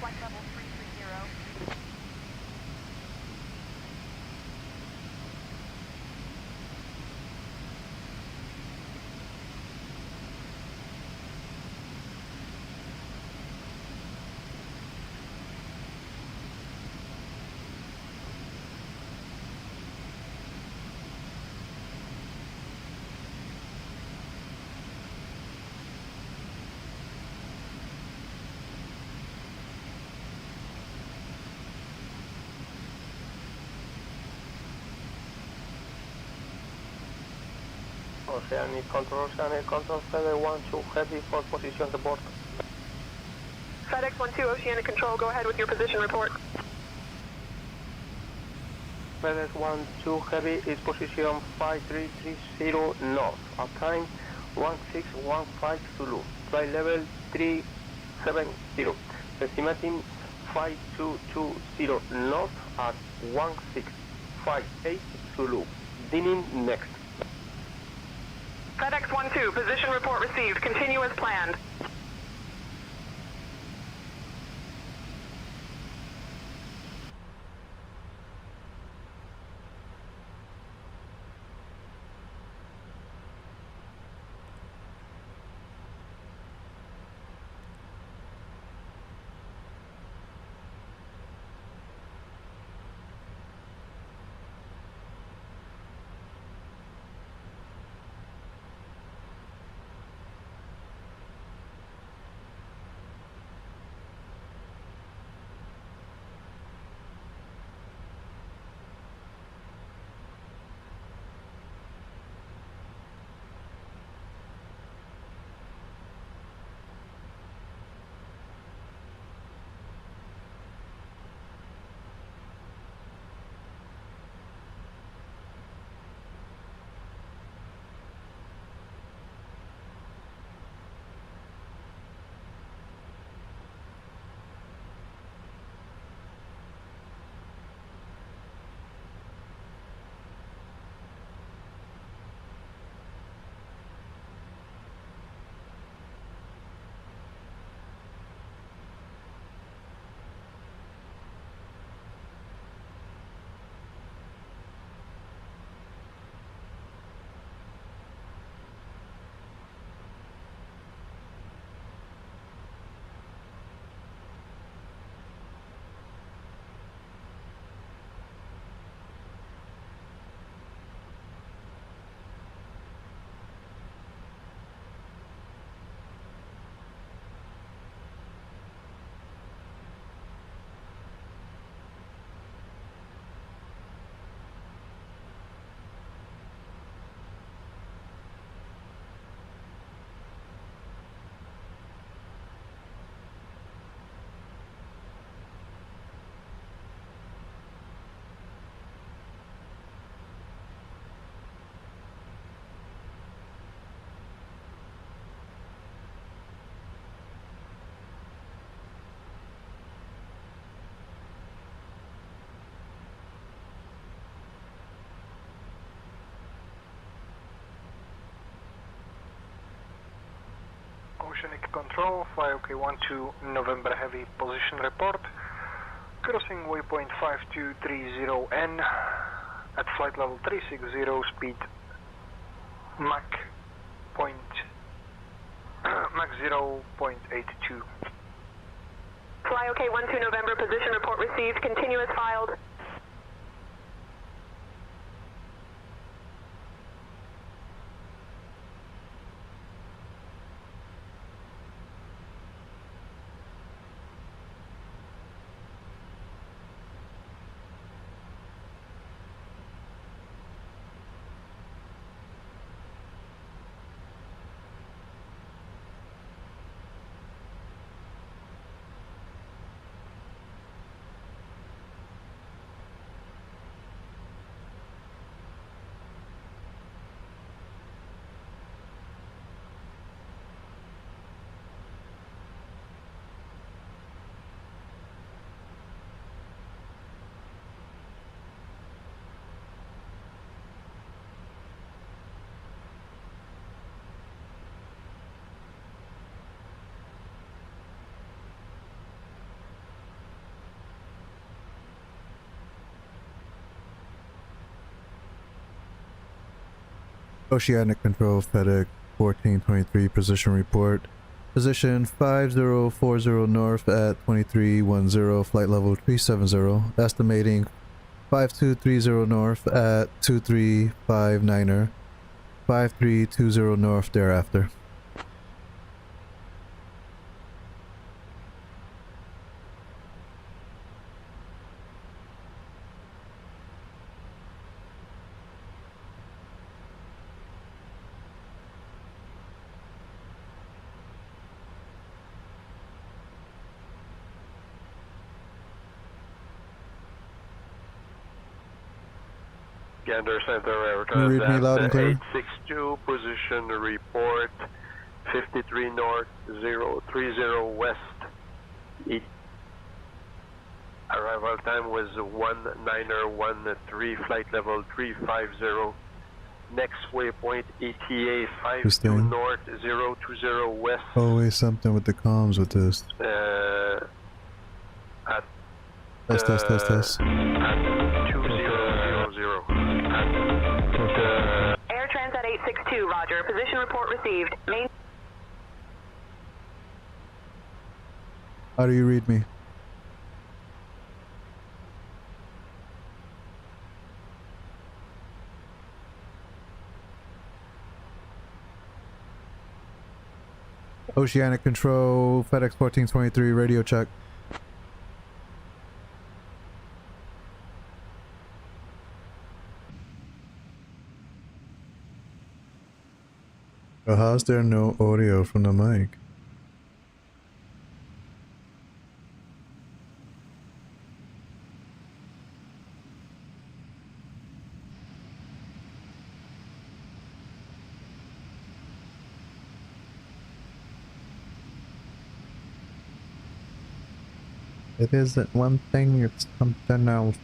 flight level 330. Oceanic Control, FedEx 12 Heavy for position report. FedEx 12 Oceanic Control, go ahead with your position report. FedEx 12 Heavy is position 5330 north, at time 1615 Zulu, flight level 370, estimating 5220 north at 1658 Zulu, dining next. FedEx 12, position report received. Continue as planned. Oceanic Control, FlyOK12 November Heavy position report. Crossing waypoint 5230N at flight level 360, speed Mach 0.82. FlyOK12 November, position report received. Continue as filed. Oceanic Control, FedEx 1423, position report. Position 5040 north at 2310, flight level 370. Estimating 5230 north at 2359er, 5320 north thereafter. Gander Center, Air Can you read me loud and clear? 862, position report, 53 north, 030 west. Arrival time was 1913, flight level 350. Next waypoint, ETA 52 north, 020 west. Always something with the comms with this. At Test. At 2000. Air Transat 862, roger. Position report received. Main. How do you read me? Oceanic Control, FedEx 1423, radio check. So how's there no audio from the mic? It isn't one thing, it's something else.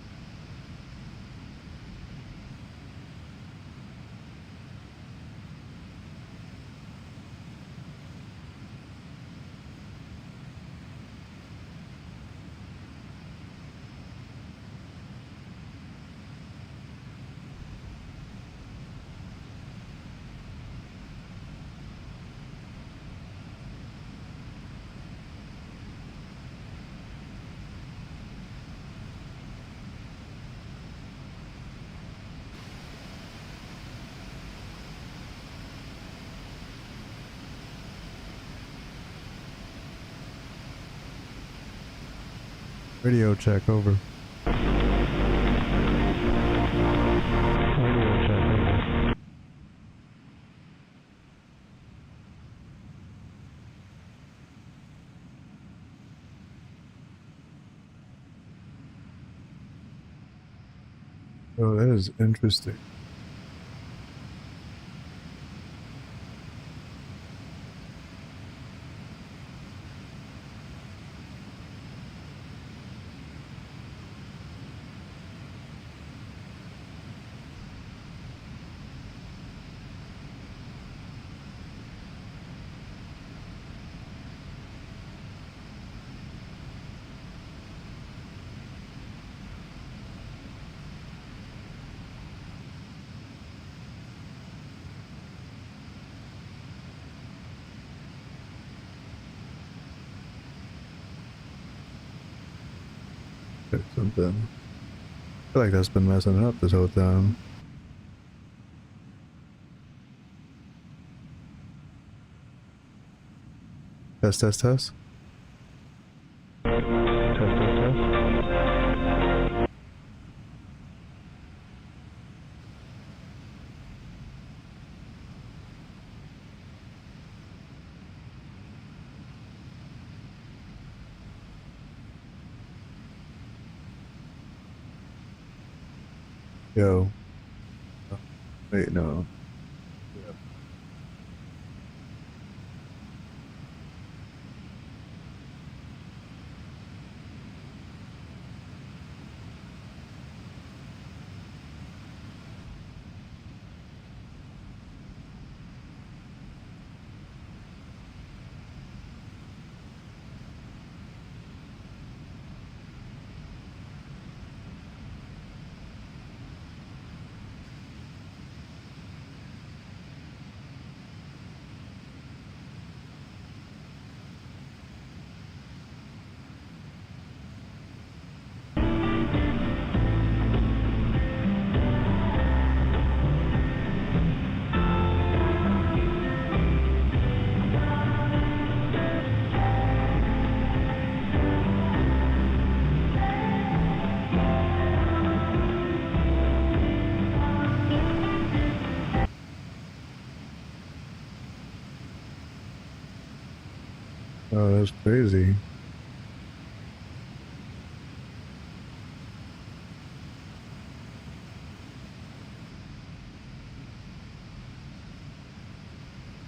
Radio check, over. Radio check, over. Oh, that is interesting. Something. I feel like that's been messing up this whole time. Test. Test, test. Yo. Wait, no. Yeah. Oh, that's crazy.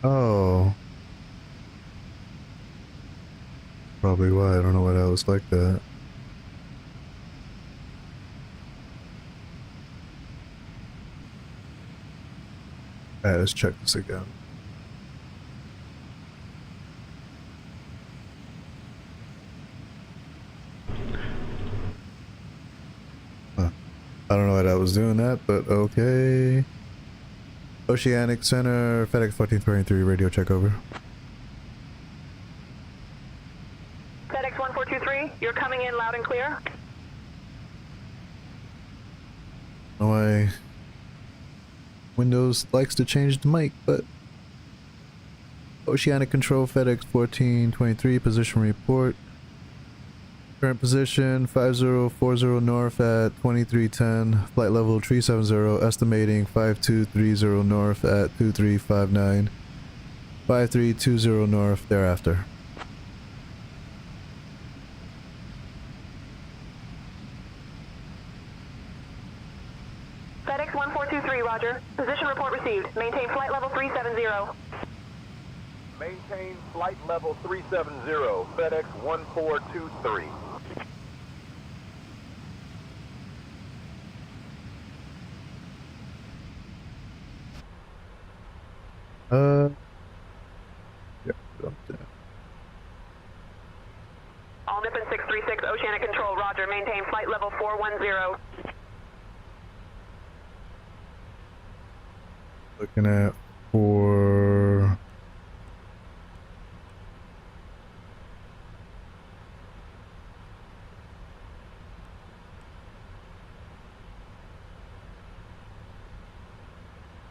Oh, probably why. I don't know why that was like that. Alright, let's check this again. Huh. I don't know why that was doing that, but okay. Oceanic Center, FedEx 1423, radio check over. FedEx 1423, you're coming in loud and clear. My Windows likes to change the mic, but Oceanic Control FedEx 1423 position report. Current position 5040 north at 2310. Flight level 370. Estimating 5230 north at 2359. 5320 north thereafter. FedEx 1423, roger. Position report received. Maintain flight level 370. Maintain flight level 370, FedEx 1423. Yeah, jumped in. All Nippon 636, Oceanic Control, roger. Maintain flight level 410. Looking at for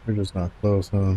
we're just not close, huh?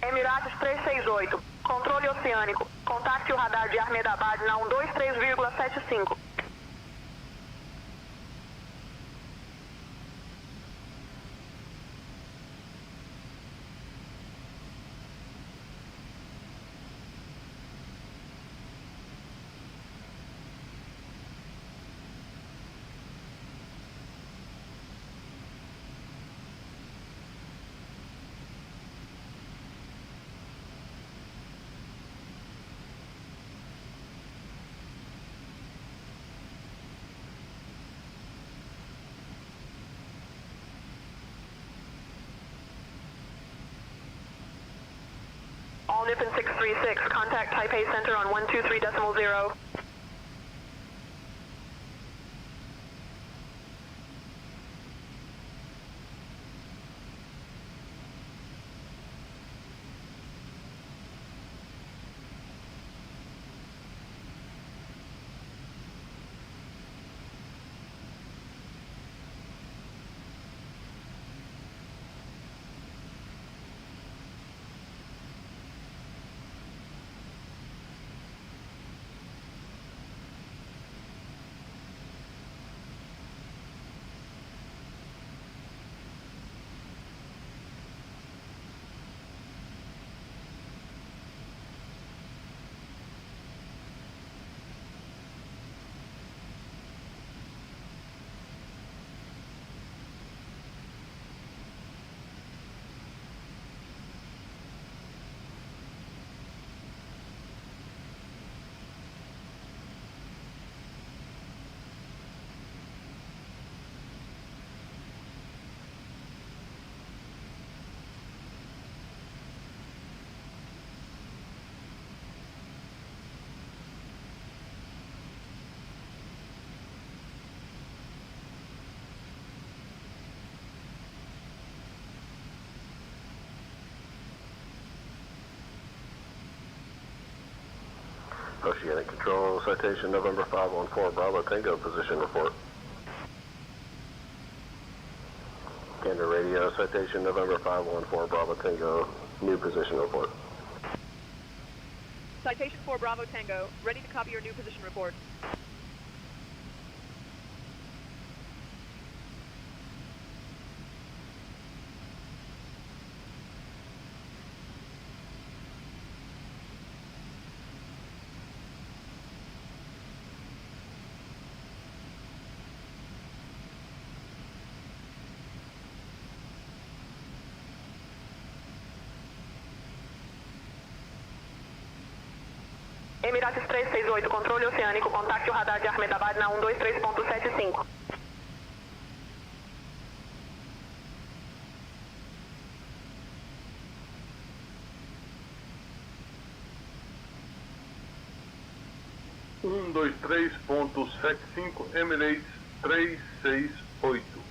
Emirates 368, controle oceânico. Contacte o radar de Ahmedabad na 123,75. All Nippon 636, contact Taipei Center on 123.0. Oceanic Control, citation November 514 Bravo Tango, position report. Gander Radio, citation November 514 Bravo Tango, new position report. Citation 4 Bravo Tango, ready to copy your new position report. Emirates 368, controle oceânico, contacte o radar de Ahmedabad na 123.75. Um, 123.75 Emirates 368.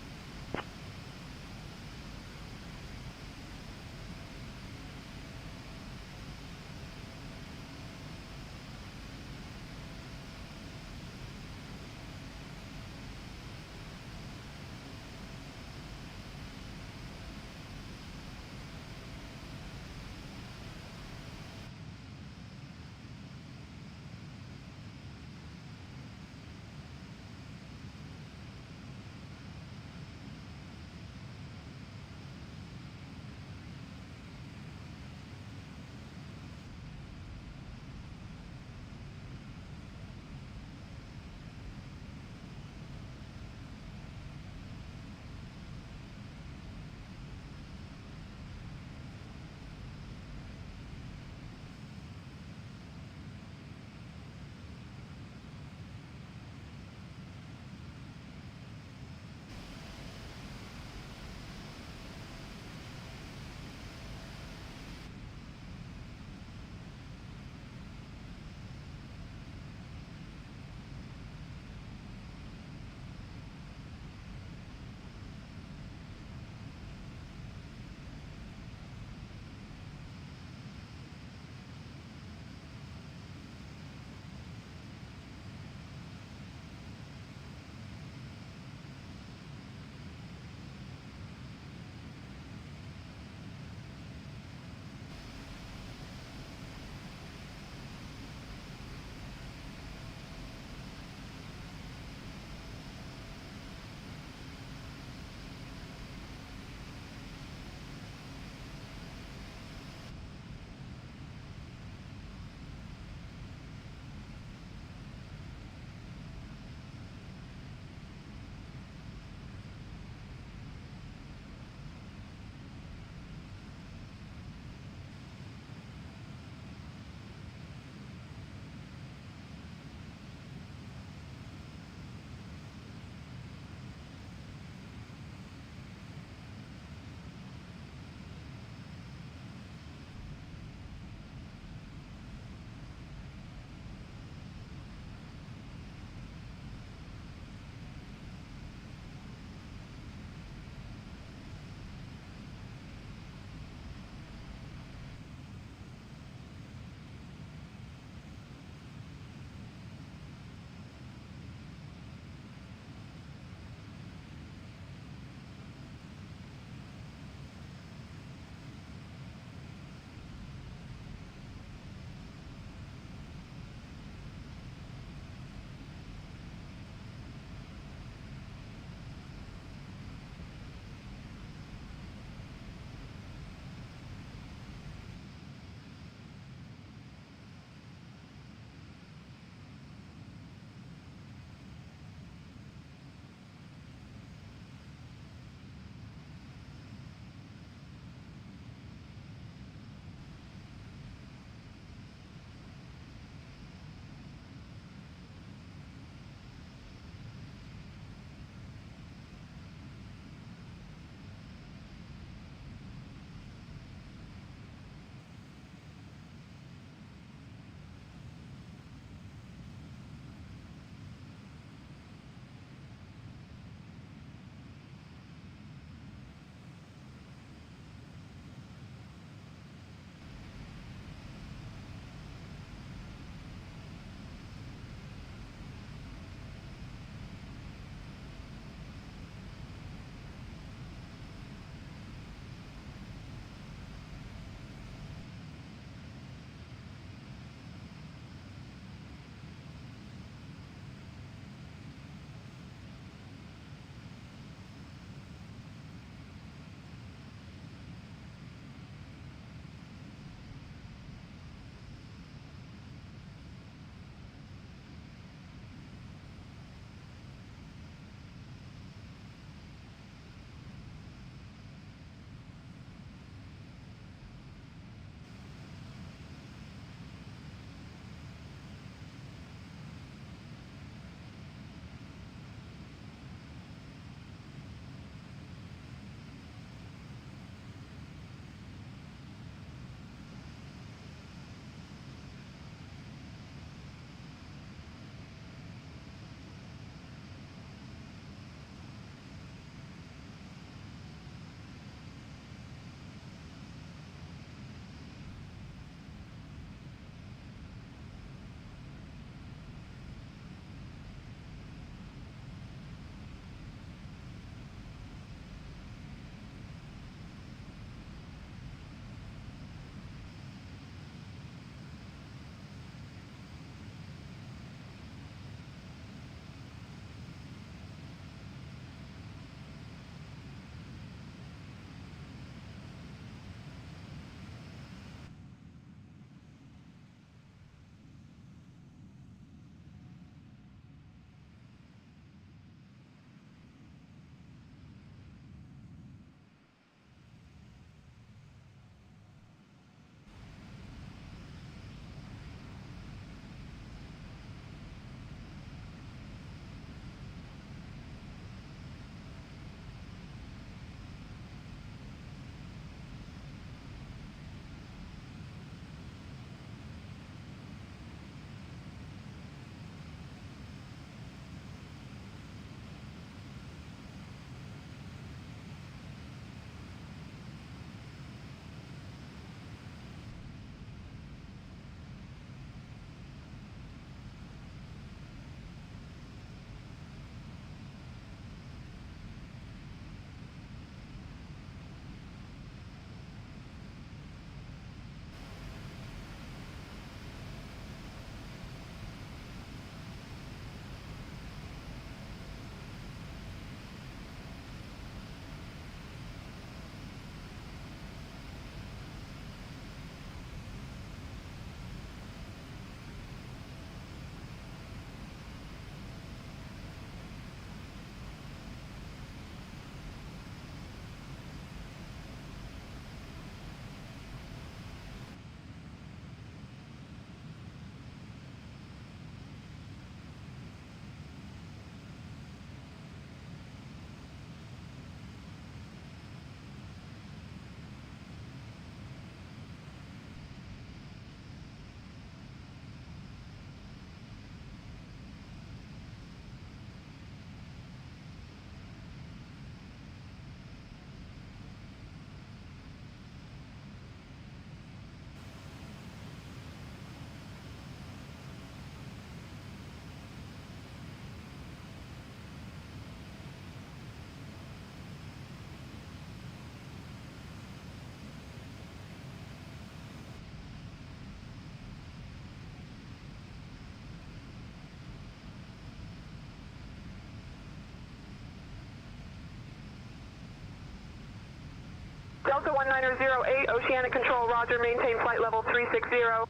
1908, Oceanic Control, roger, maintain flight level 360.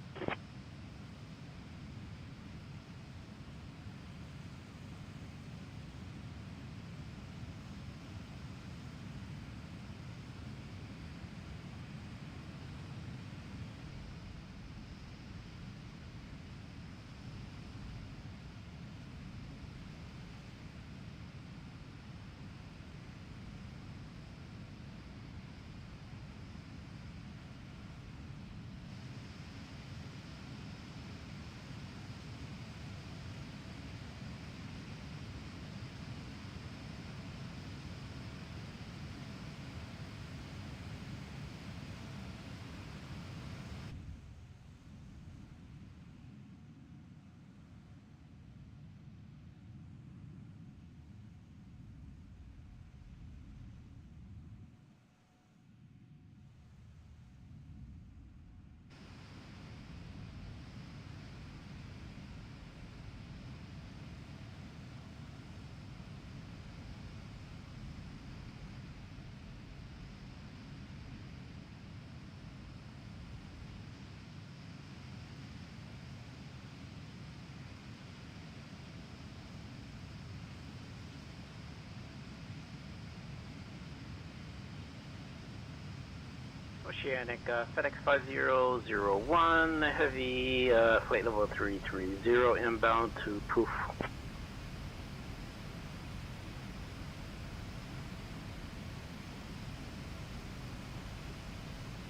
Oceanic, FedEx 5001, heavy, flight level 330, inbound to Poof.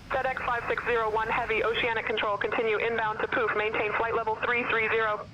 FedEx 5601, heavy, Oceanic Control, continue inbound to Poof, maintain flight level 330.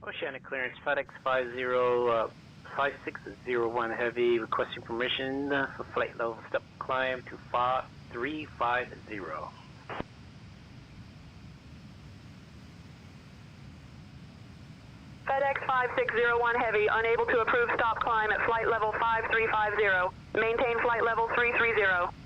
Oceanic clearance, FedEx 5601 heavy, requesting permission for flight level step climb to 350. FedEx 5601 heavy, unable to approve stop climb at flight level 5350. Maintain flight level 330.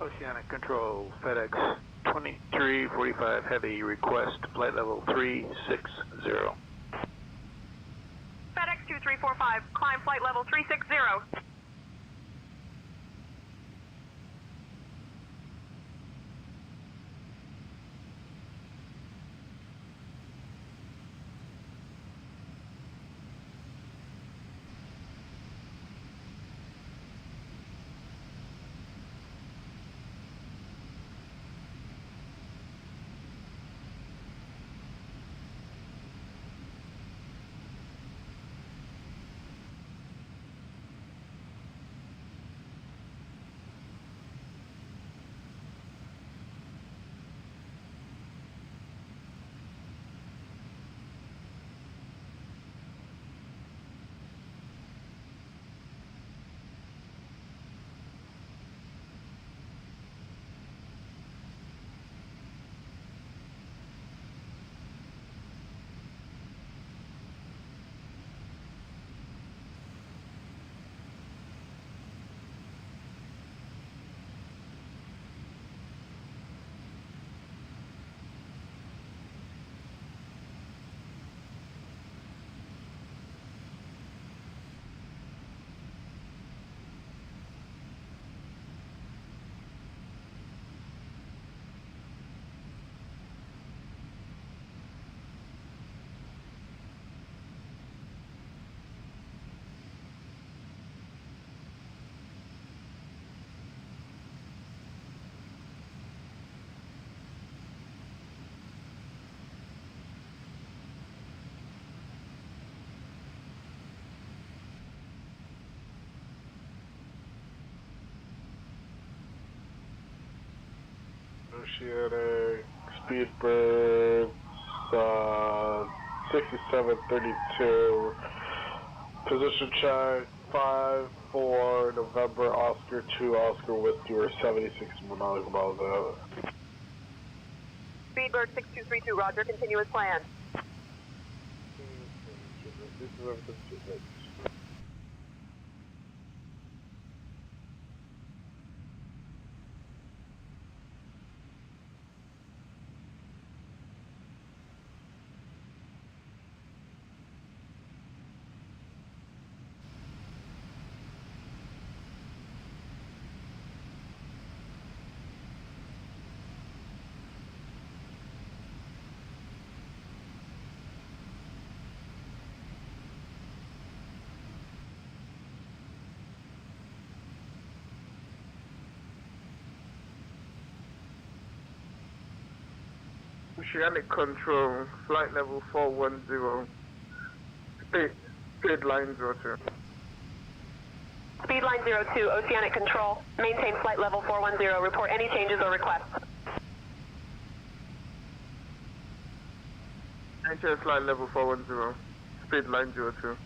Oceanic Control, FedEx 2345 Heavy, request flight level 360. FedEx 2345, climb flight level 360. Oceanic, Speedbird, 6732, position check, 5-4, November, Oscar 2, Oscar Whiskey, we're 76 nautical miles out. Speedbird 6232, roger, continuous plan. This is everything. Oceanic Control, flight level 410, speed line 02. Speed line 02, Oceanic Control, maintain flight level 410, report any changes or requests. Maintain flight level 410, speed line 02.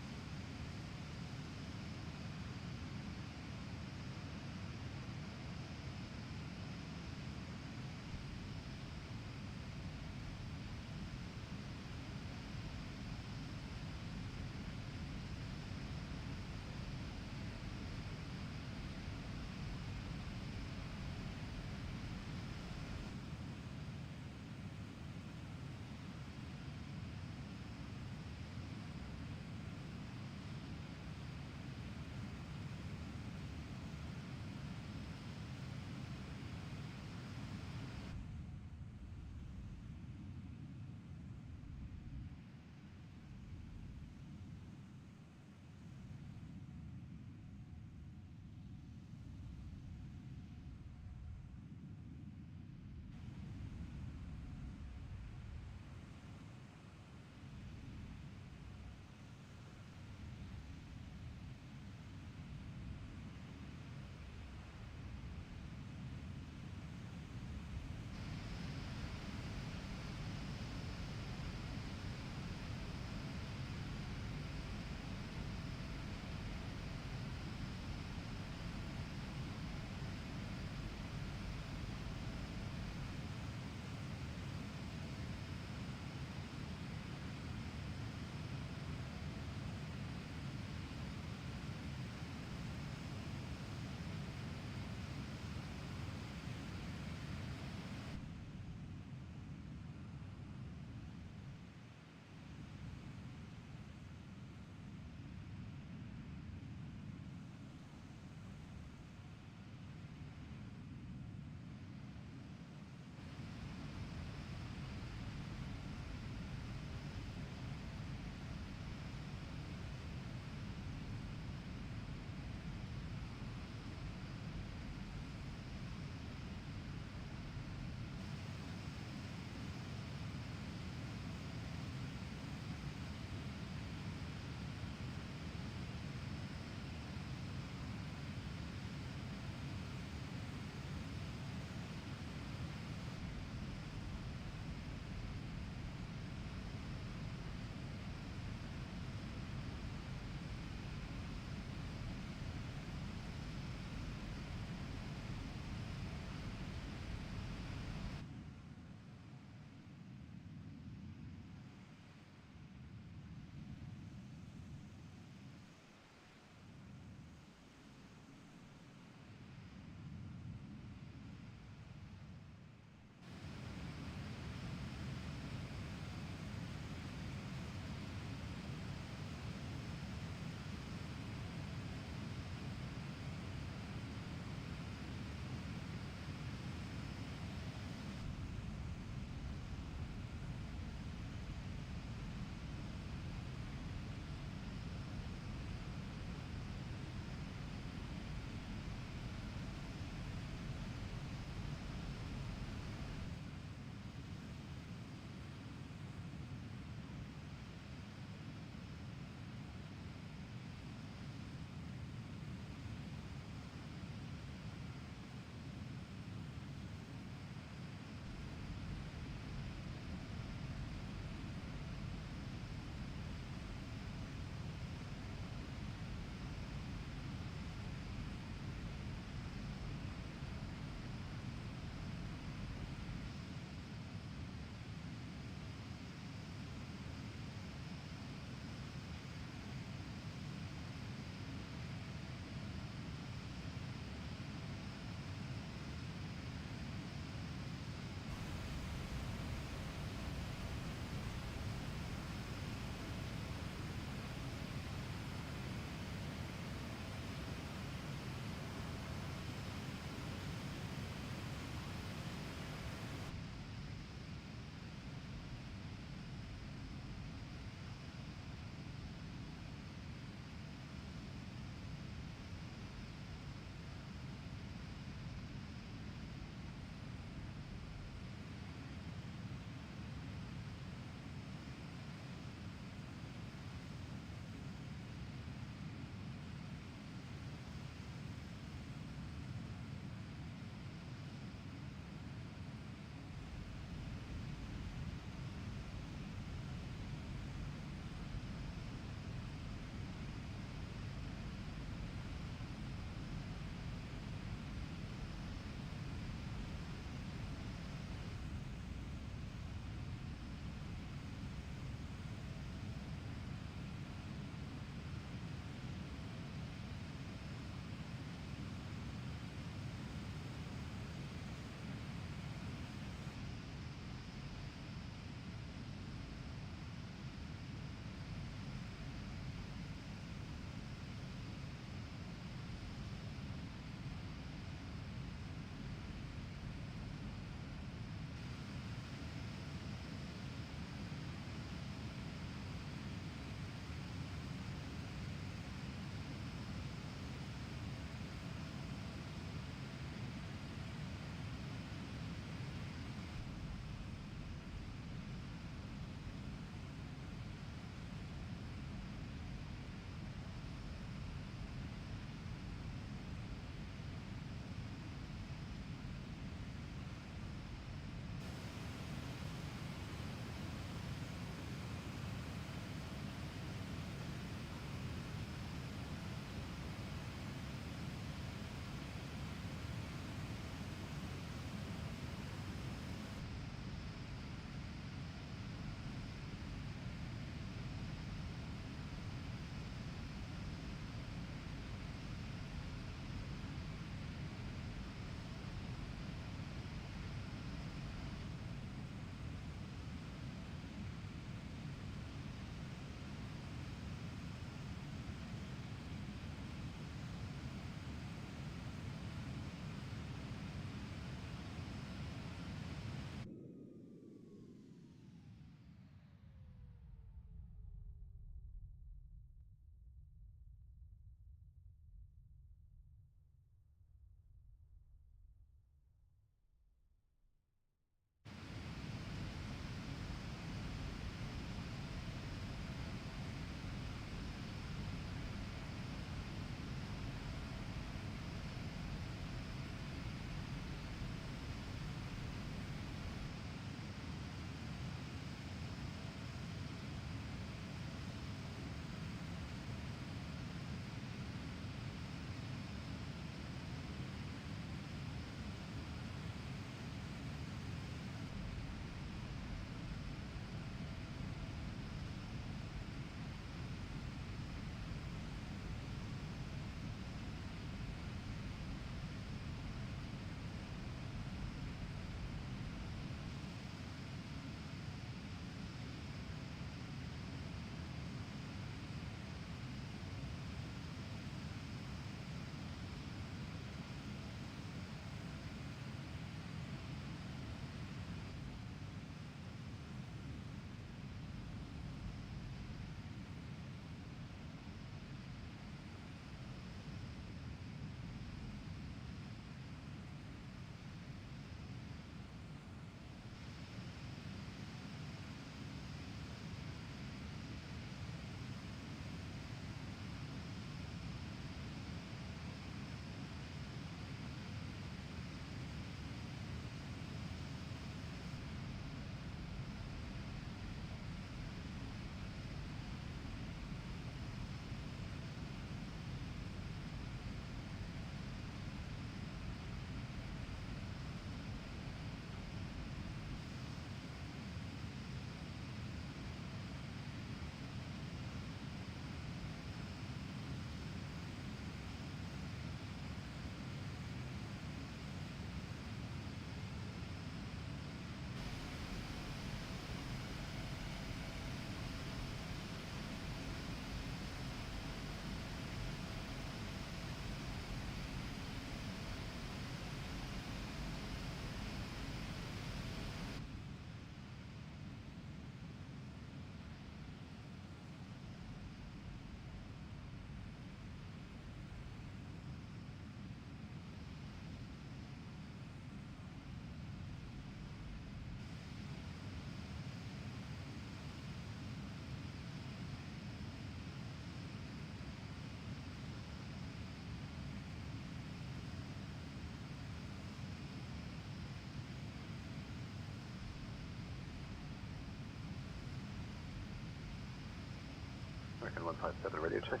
American 157, radio check.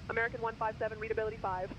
American 157, readability 5.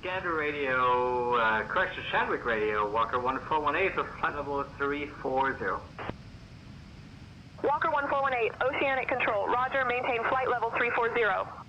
Gander radio, correction, Chadwick radio, Walker 1418 for flight level 340. Walker 1418, Oceanic Control. Roger, maintain flight level 340.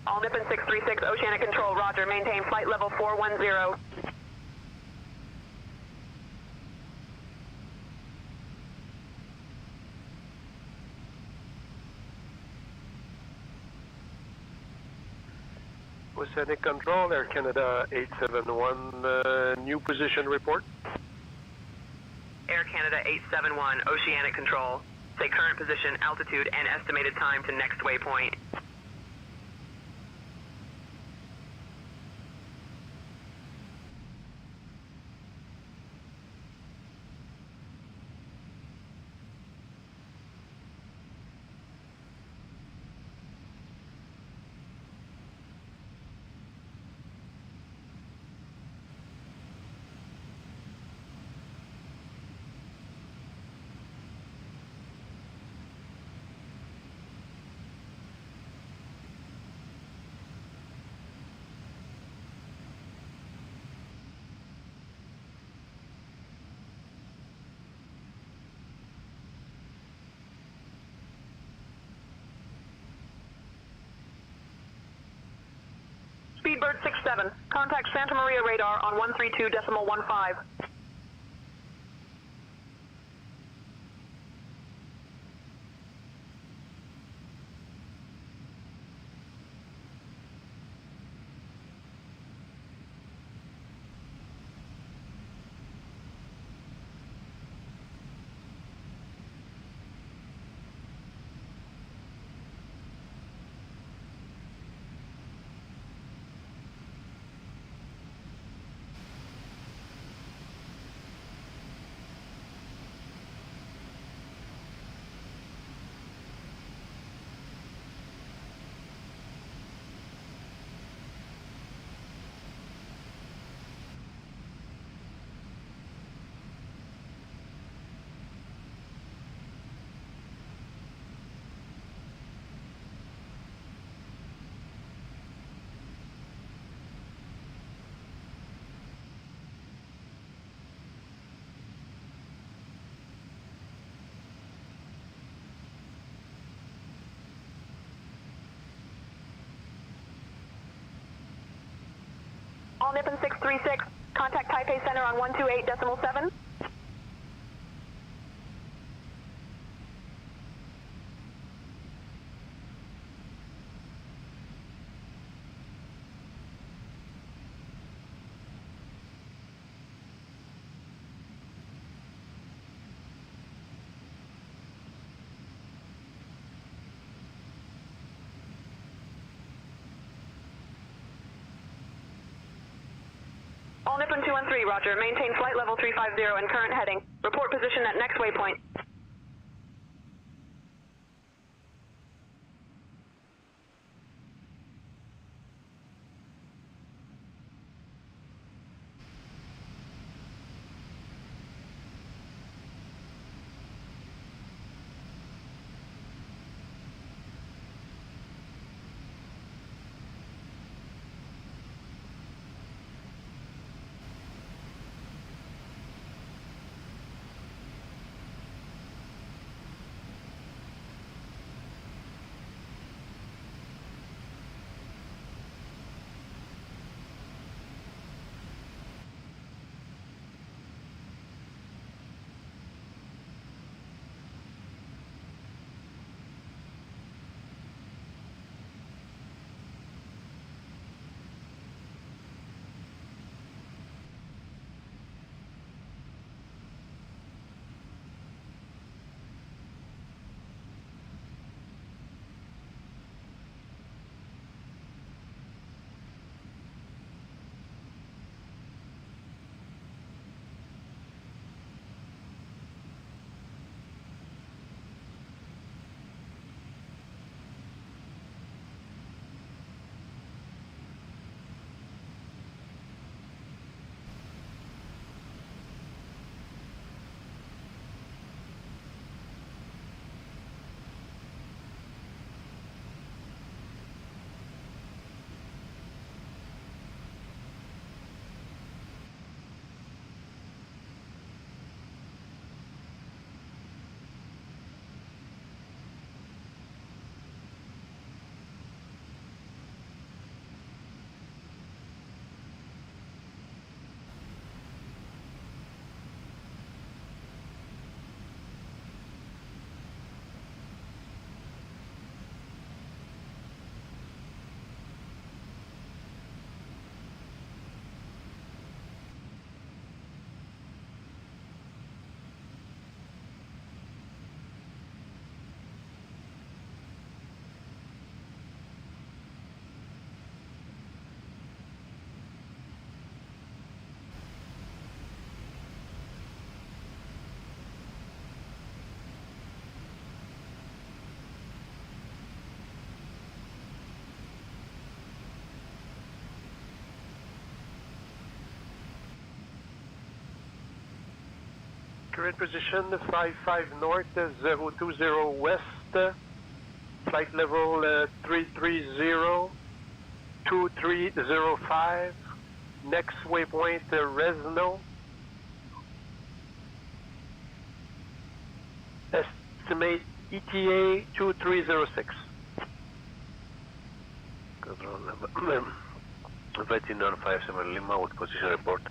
All Nippon 636, Oceanic Control, roger. Maintain flight level 410. Oceanic Control, Air Canada 871, new position report. Air Canada 871, Oceanic Control. Say current position, altitude, and estimated time to next waypoint. Speedbird 67, contact Santa Maria radar on 132.15. All Nippon 636, contact Taipei Center on 128.7. All Nippon 213, roger. Maintain flight level 350 and current heading. Report position at next waypoint. current position 55 north, 020 west, flight level 330, 2305, next waypoint Resno, estimate ETA 2306. Control number 19157 Lima with position report.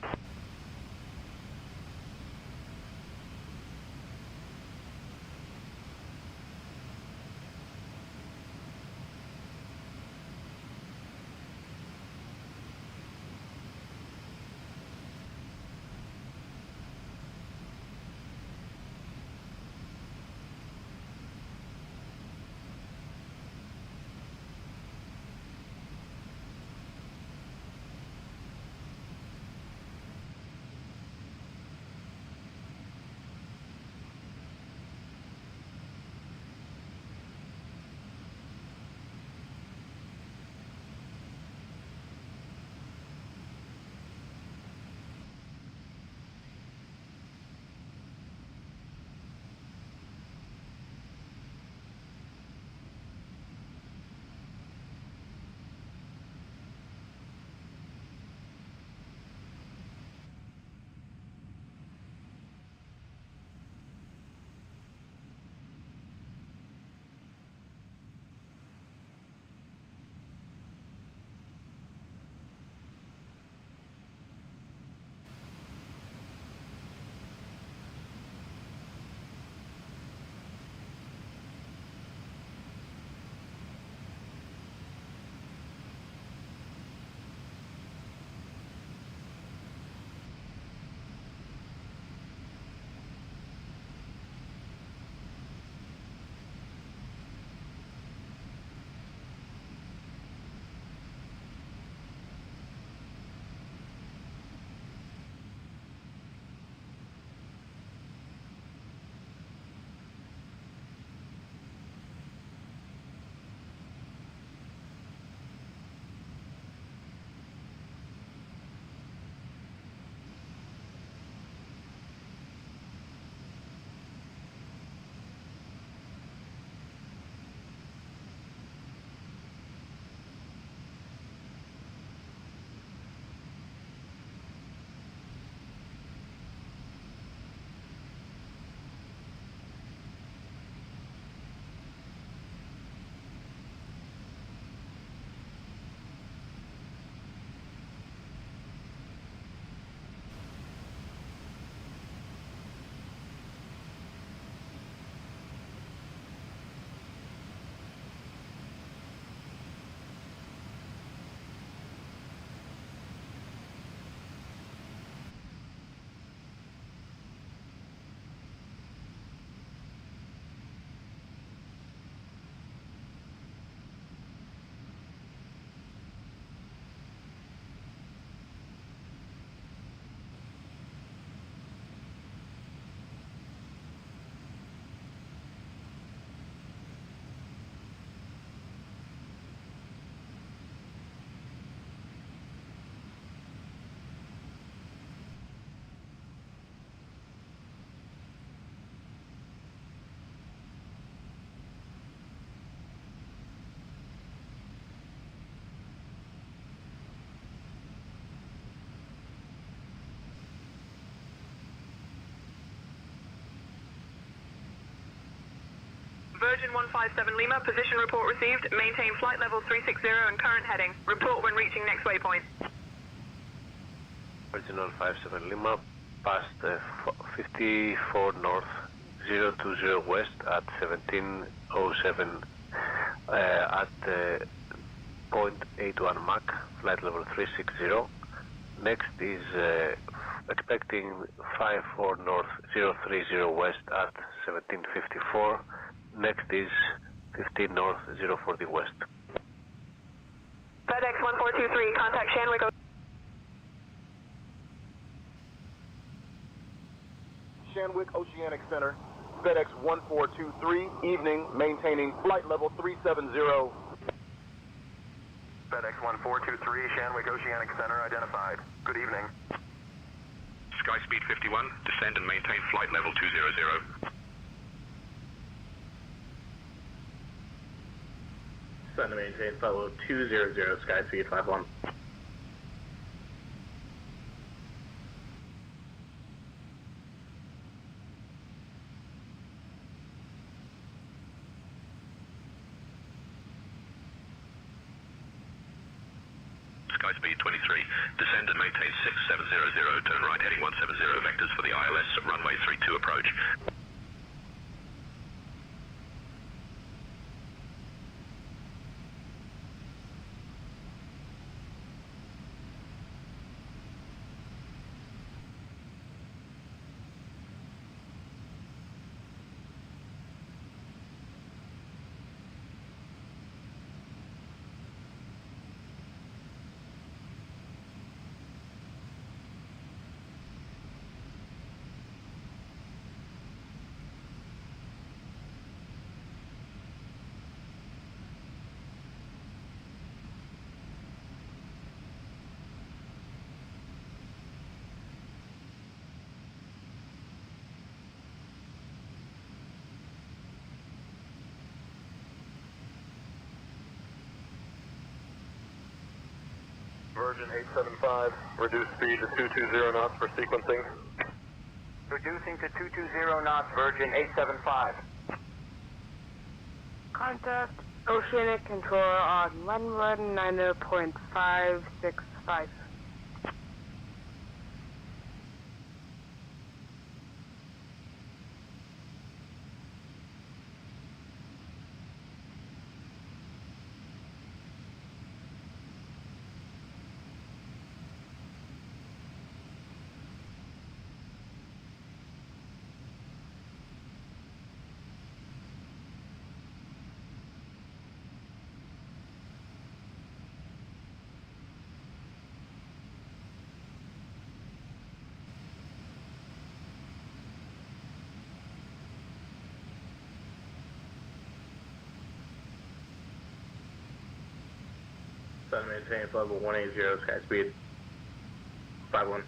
Virgin 157 Lima, position report received. Maintain flight level 360 and current heading. Report when reaching next waypoint. Virgin 157 Lima, past 54 north, 020 west at 1707 at 0.81 Mach, flight level 360. Next is expecting 54 north, 030 west at 1754. Next is 15 north, 040 west. FedEx 1423, contact Shanwick. Shanwick Oceanic Center, FedEx 1423, evening, maintaining flight level 370. FedEx 1423, Shanwick Oceanic Center, identified. Good evening. Sky speed 51, descend and maintain flight level 200. Descend and maintain flight level 200, Sky speed 51. Sky speed 23, descend and maintain 6700, turn right heading 170 vectors for the ILS, runway 32 approach. Virgin 875, reduce speed to 220 knots for sequencing. Reducing to 220 knots, Virgin 875. Contact Oceanic Control on 119.565. Descend and maintain flight level 180, Sky speed 51.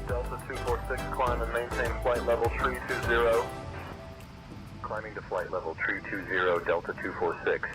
Delta 246, climb and maintain flight level 320. Climbing to flight level 320, Delta 246.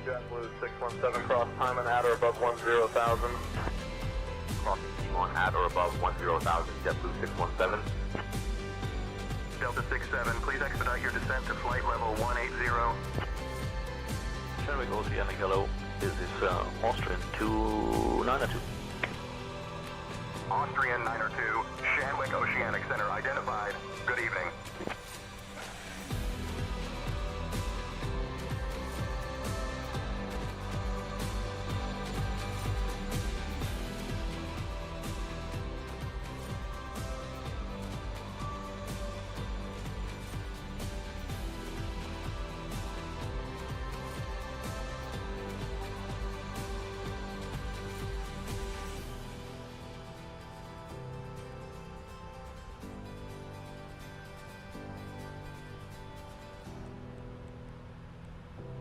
JetBlue 617, cross time and at or above 10,000. Crossing T1 at or above 10,000, JetBlue 617. Delta 67, please expedite your descent to flight level 180. Shenwick Oceanic, hello. This is Austrian 2902. Austrian 902, Shenwick Oceanic Center identified. Good evening.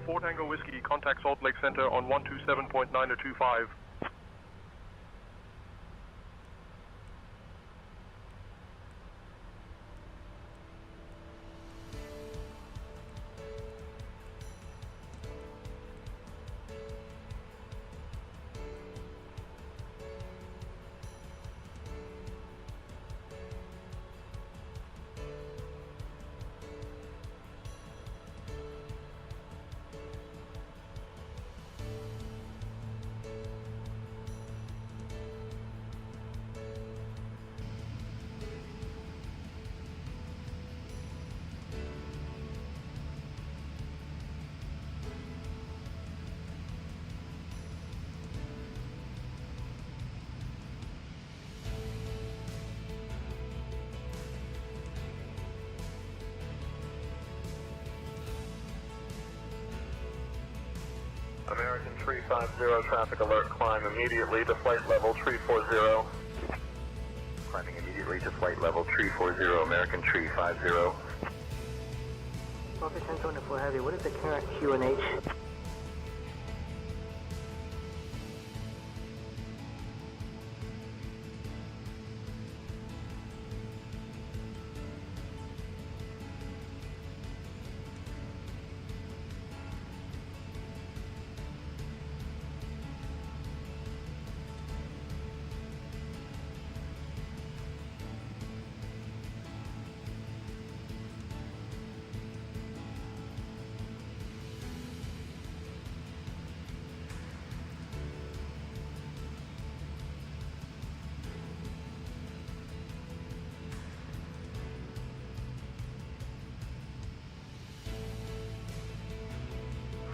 4 Tango Whiskey, contact Salt Lake Center on 127.925. American 350, traffic alert, climb immediately to flight level 340. Climbing immediately to flight level 340, American 350. Focus 1024 Heavy, what is the current QNH?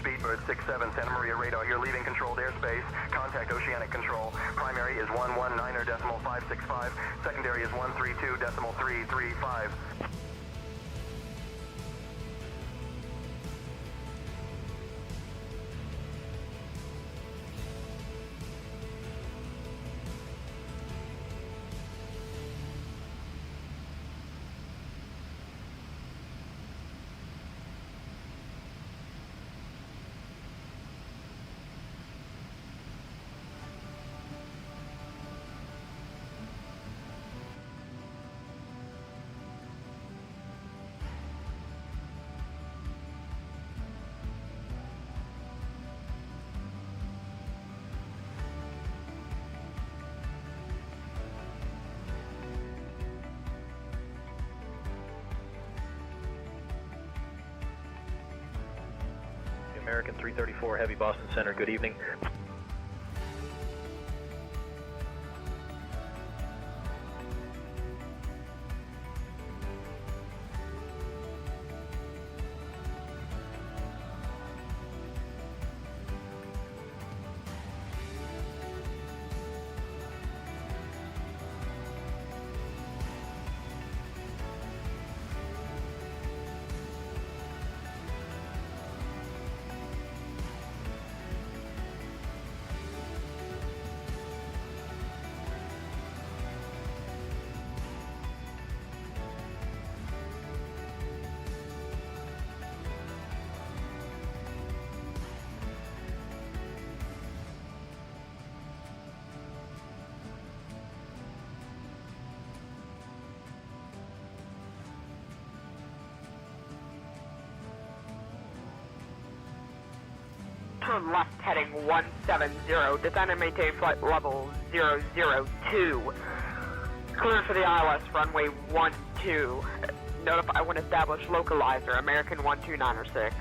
Speedbird 67, Santa Maria radar, you're leaving controlled airspace. Contact Oceanic Control. Primary is 119.565. Secondary is 132.335. American 334 Heavy, Boston Center, good evening. Turn left heading 170, descend and maintain flight level 002. Clear for the ILS runway 12. Notify when established localizer, American 12906.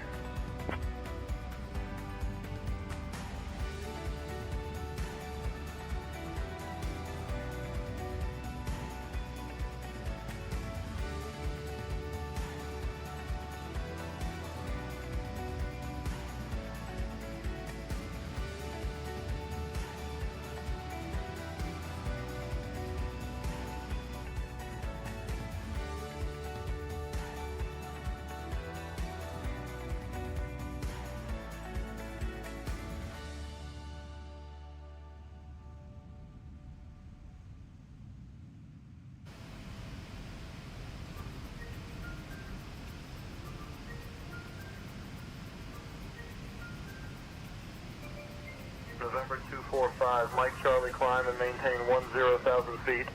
245, Mike Charlie, climb and maintain 10,000 feet.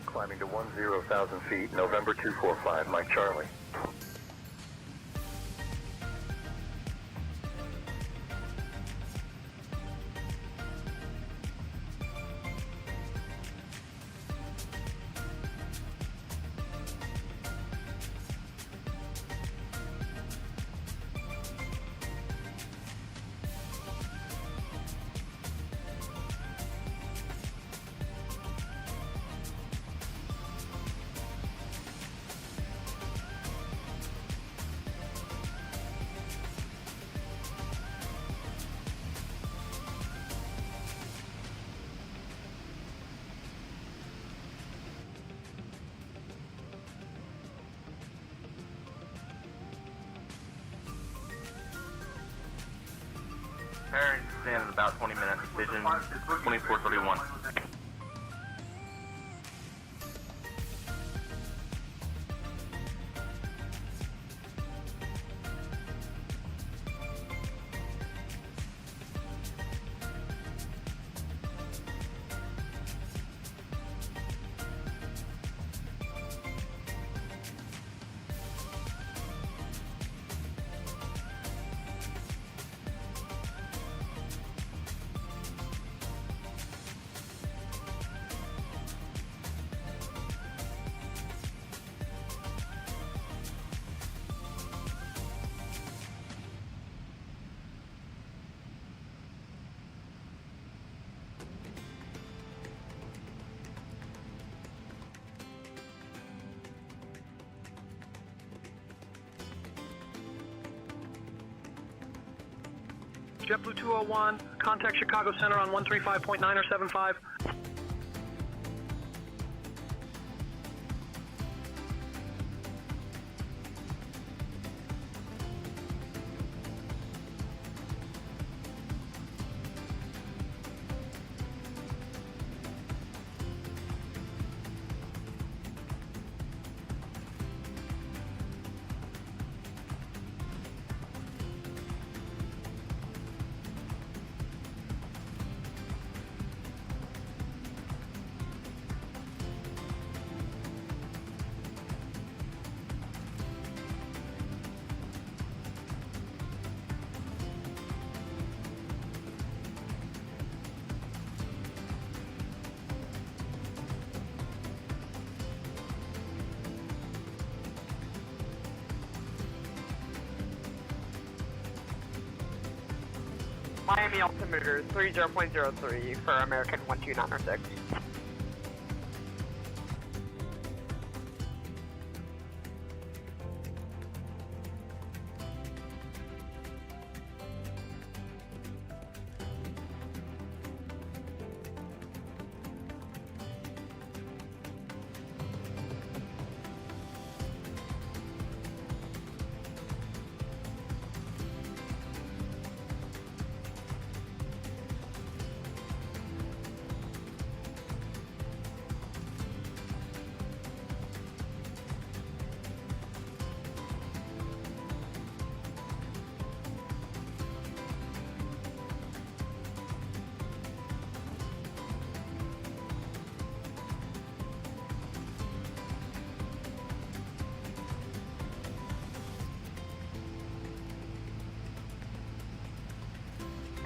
Climbing to 10,000 feet, November 245, Mike Charlie. Parent stand in about 20 minutes. Vision 2431. JetBlue 201, contact Chicago Center on 135.9 or 75. Miami altimeter 30.03 for American 12906.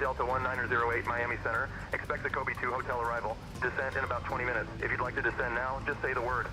Delta 1908 Miami Center. Expect the Kobe 2 hotel arrival. Descent in about 20 minutes. If you'd like to descend now, just say the word.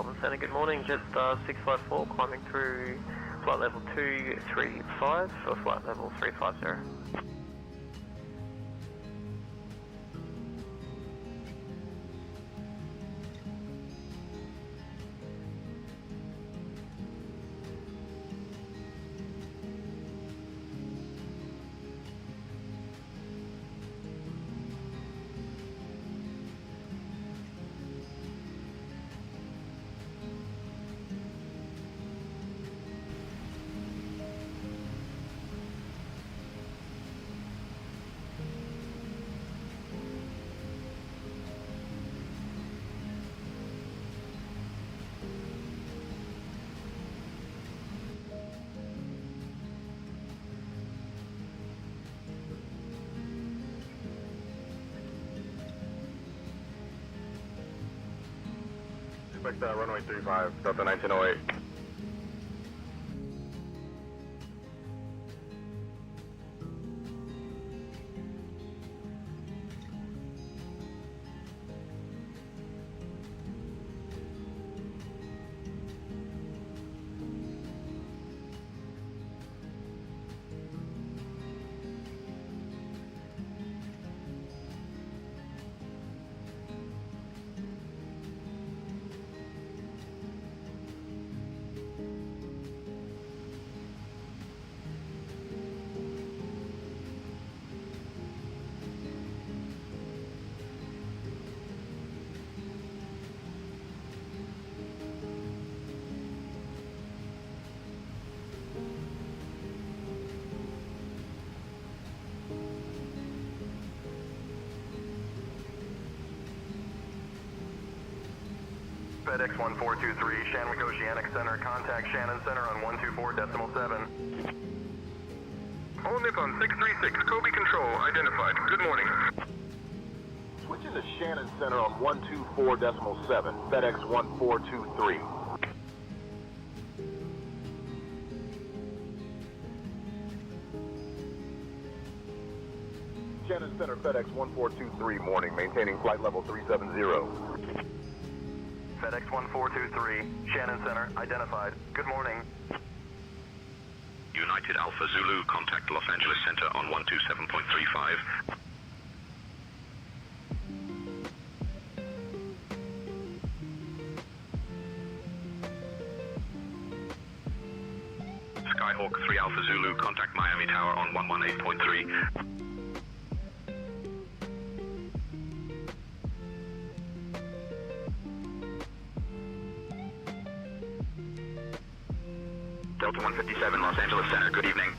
Melbourne Centre, good morning. Jetstar 654 climbing through flight level 235 for flight level 350. Expect runway 35, Delta 1908. FedEx 1423, Shanwick Oceanic Center, contact Shannon Center on 124.7. All Nippon 636, Kobe Control, identified. Good morning. Switching to Shannon Center on 124.7, FedEx 1423. Shannon Center, FedEx 1423, morning, maintaining flight level 370. FedEx 1423, Shannon Center, identified. Good morning. United Alpha Zulu, contact Los Angeles Center on 127.35. Skyhawk 3 Alpha Zulu, contact Miami Tower on 118.3. Delta 157, Los Angeles Center, good evening.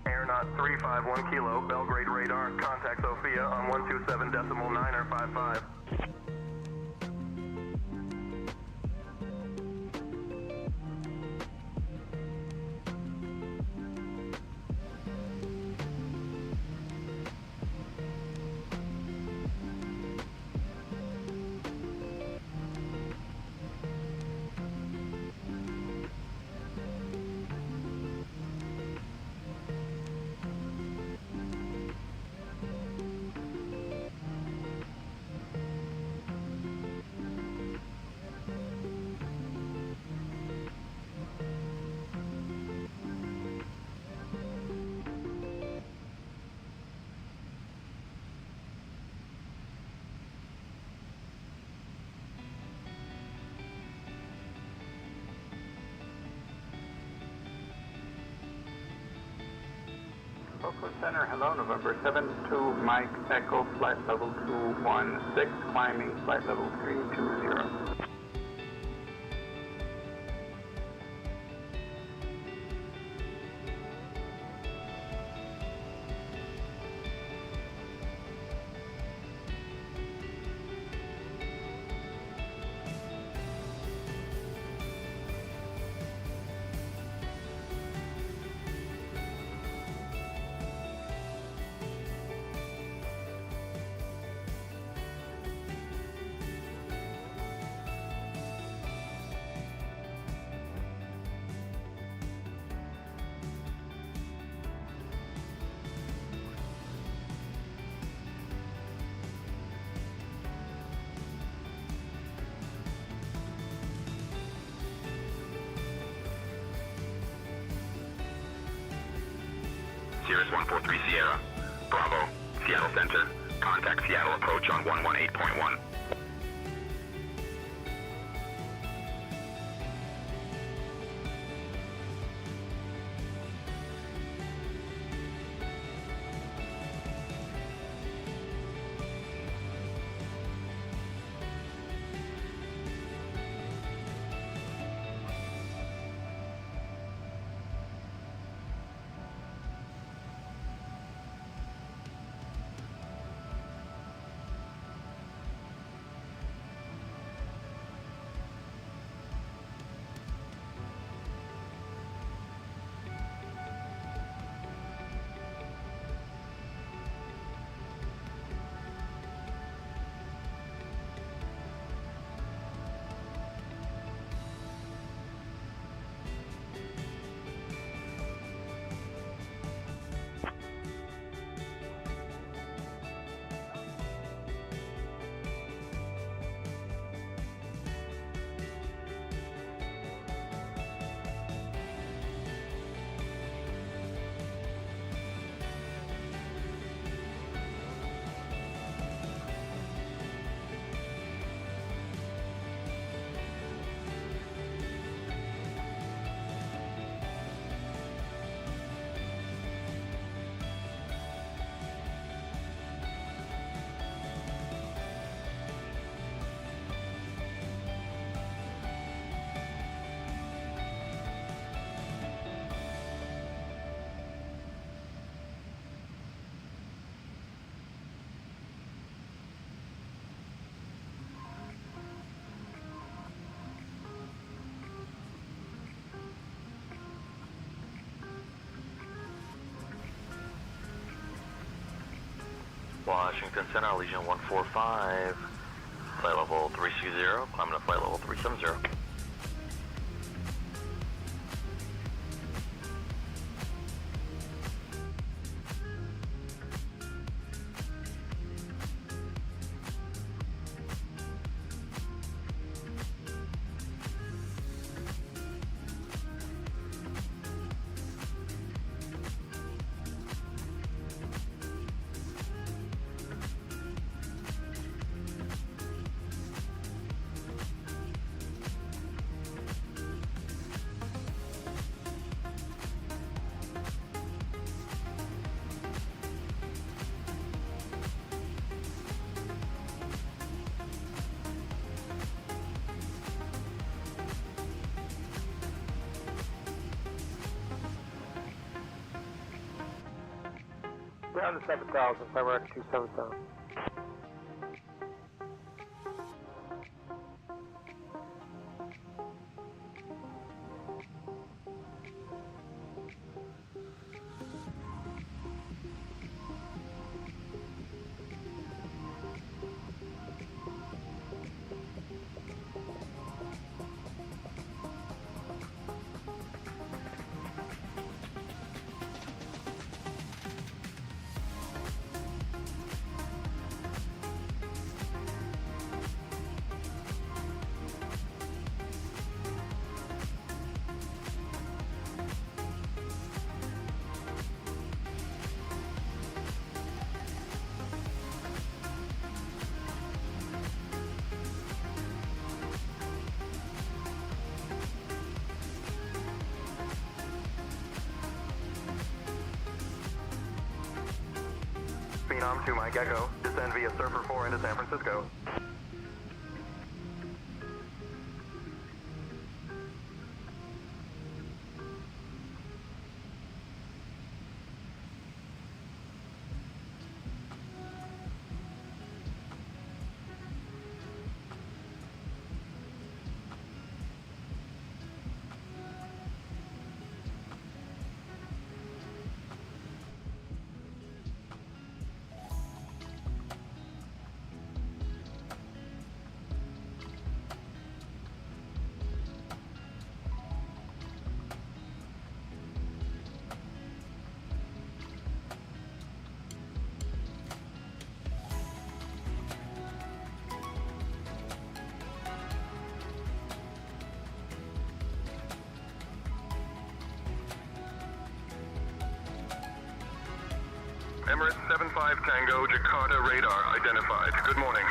Aeronaut 351 Kilo, Belgrade radar, contact Sophia on 127.955. Echo Center, hello, November 72, Mike Echo, flight level 216, climbing flight level 320. Cirrus 143 Sierra. Bravo. Seattle Center. Contact Seattle approach on 118.1. Washington Center, Legion 145, flight level 360, climbing to flight level 370. Ground to 7,000, climb X 277. Phenom to Mike Echo. Descend via Surfer 4 into San Francisco. Emirates 75 Tango, Jakarta radar identified. Good morning.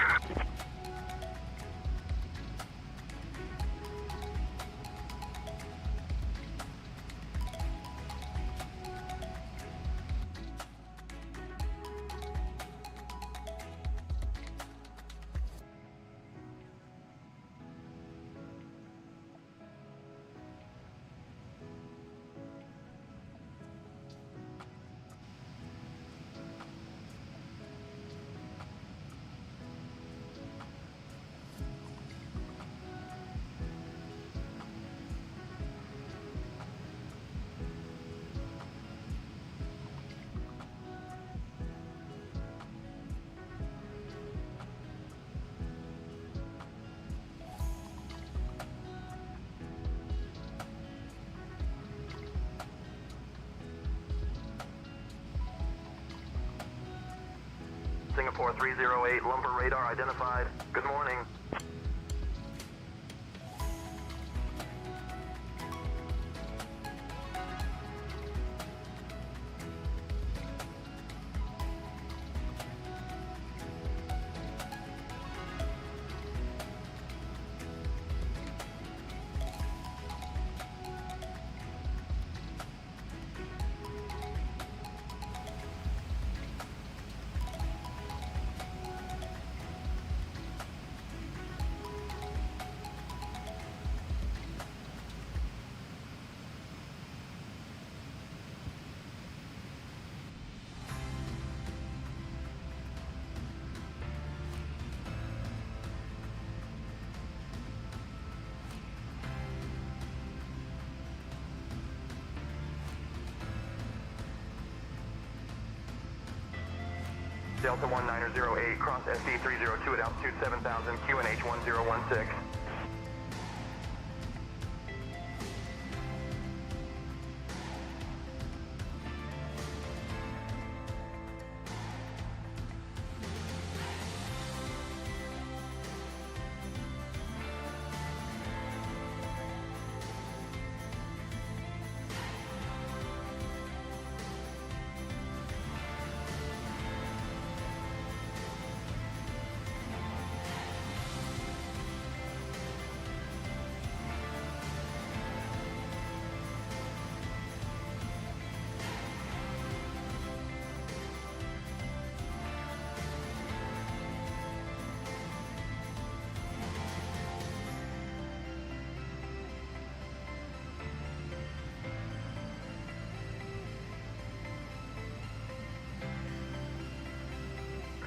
Singapore 308, lumper radar identified. Good morning. Delta 1908, cross SD 302 at altitude 7000, QNH 1016.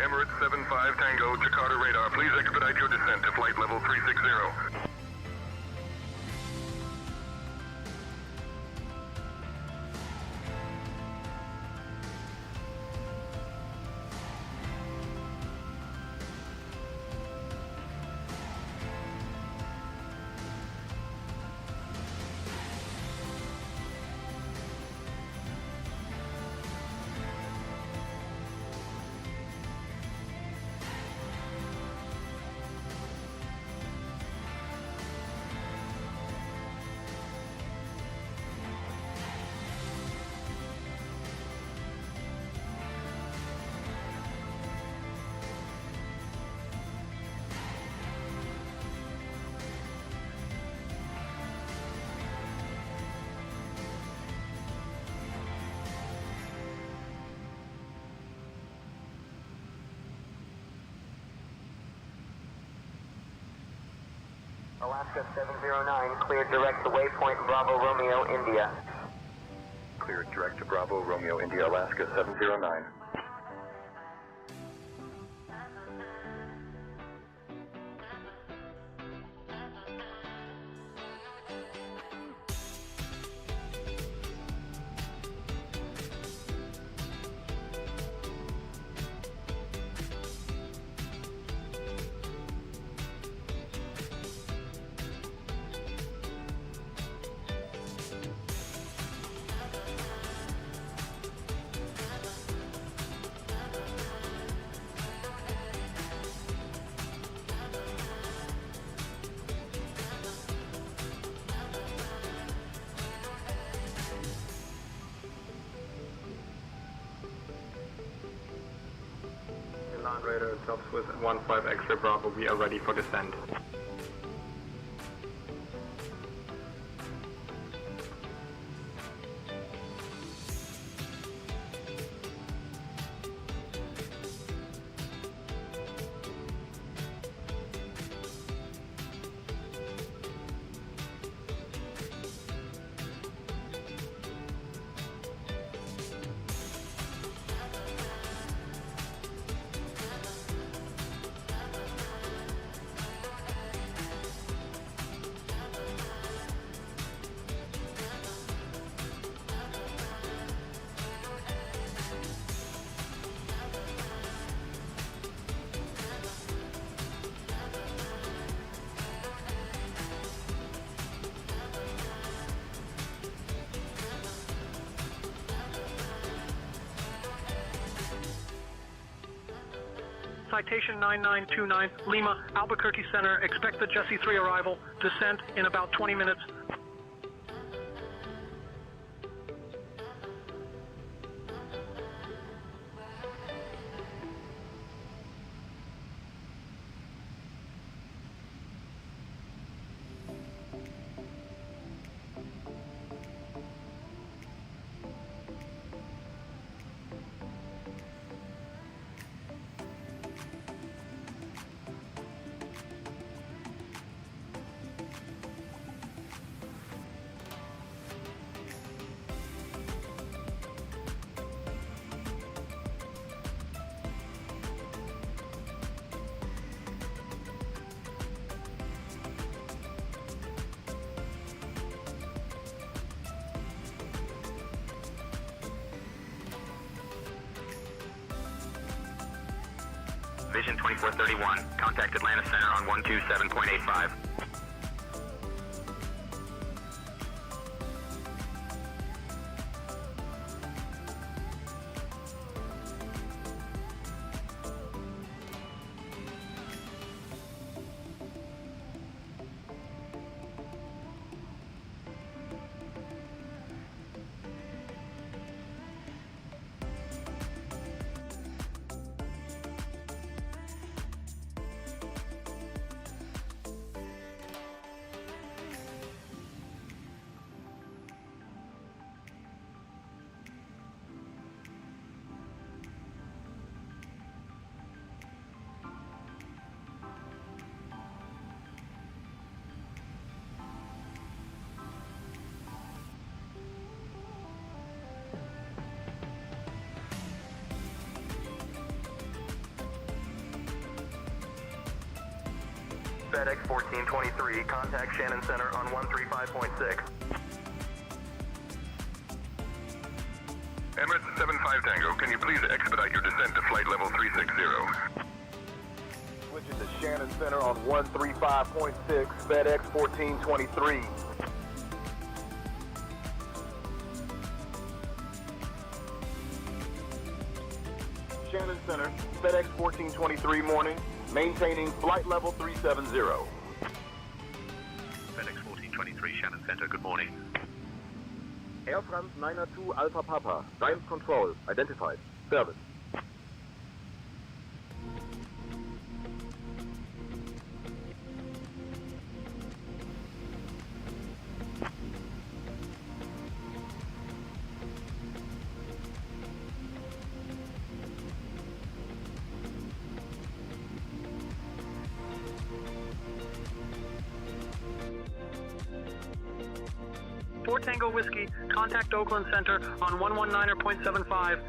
Emirates 75 Tango, Jakarta radar. Please expedite your descent to flight level 360. Alaska 709, cleared direct to waypoint Bravo Romeo India. Cleared direct to Bravo Romeo India, Alaska 709. Land radar stops with 15 X-ray Bravo. We are ready for descent. Citation 9929, Lima, Albuquerque Center. Expect the Jessie 3 arrival. Descent in about 20 minutes. Vision 2431. Contact Atlanta Center on 127.85. FedEx 1423, contact Shannon Center on 135.6. Emirates 75 Tango, can you please expedite your descent to flight level 360? Switching to Shannon Center on 135.6, FedEx 1423. Shannon Center, FedEx 1423 morning, maintaining flight level 370. FedEx 1423, Shannon Center, good morning. Air France 902 Alpha Papa, Dimes Control, identified, service. 4 Tango Whiskey, contact Oakland Center on 119.75.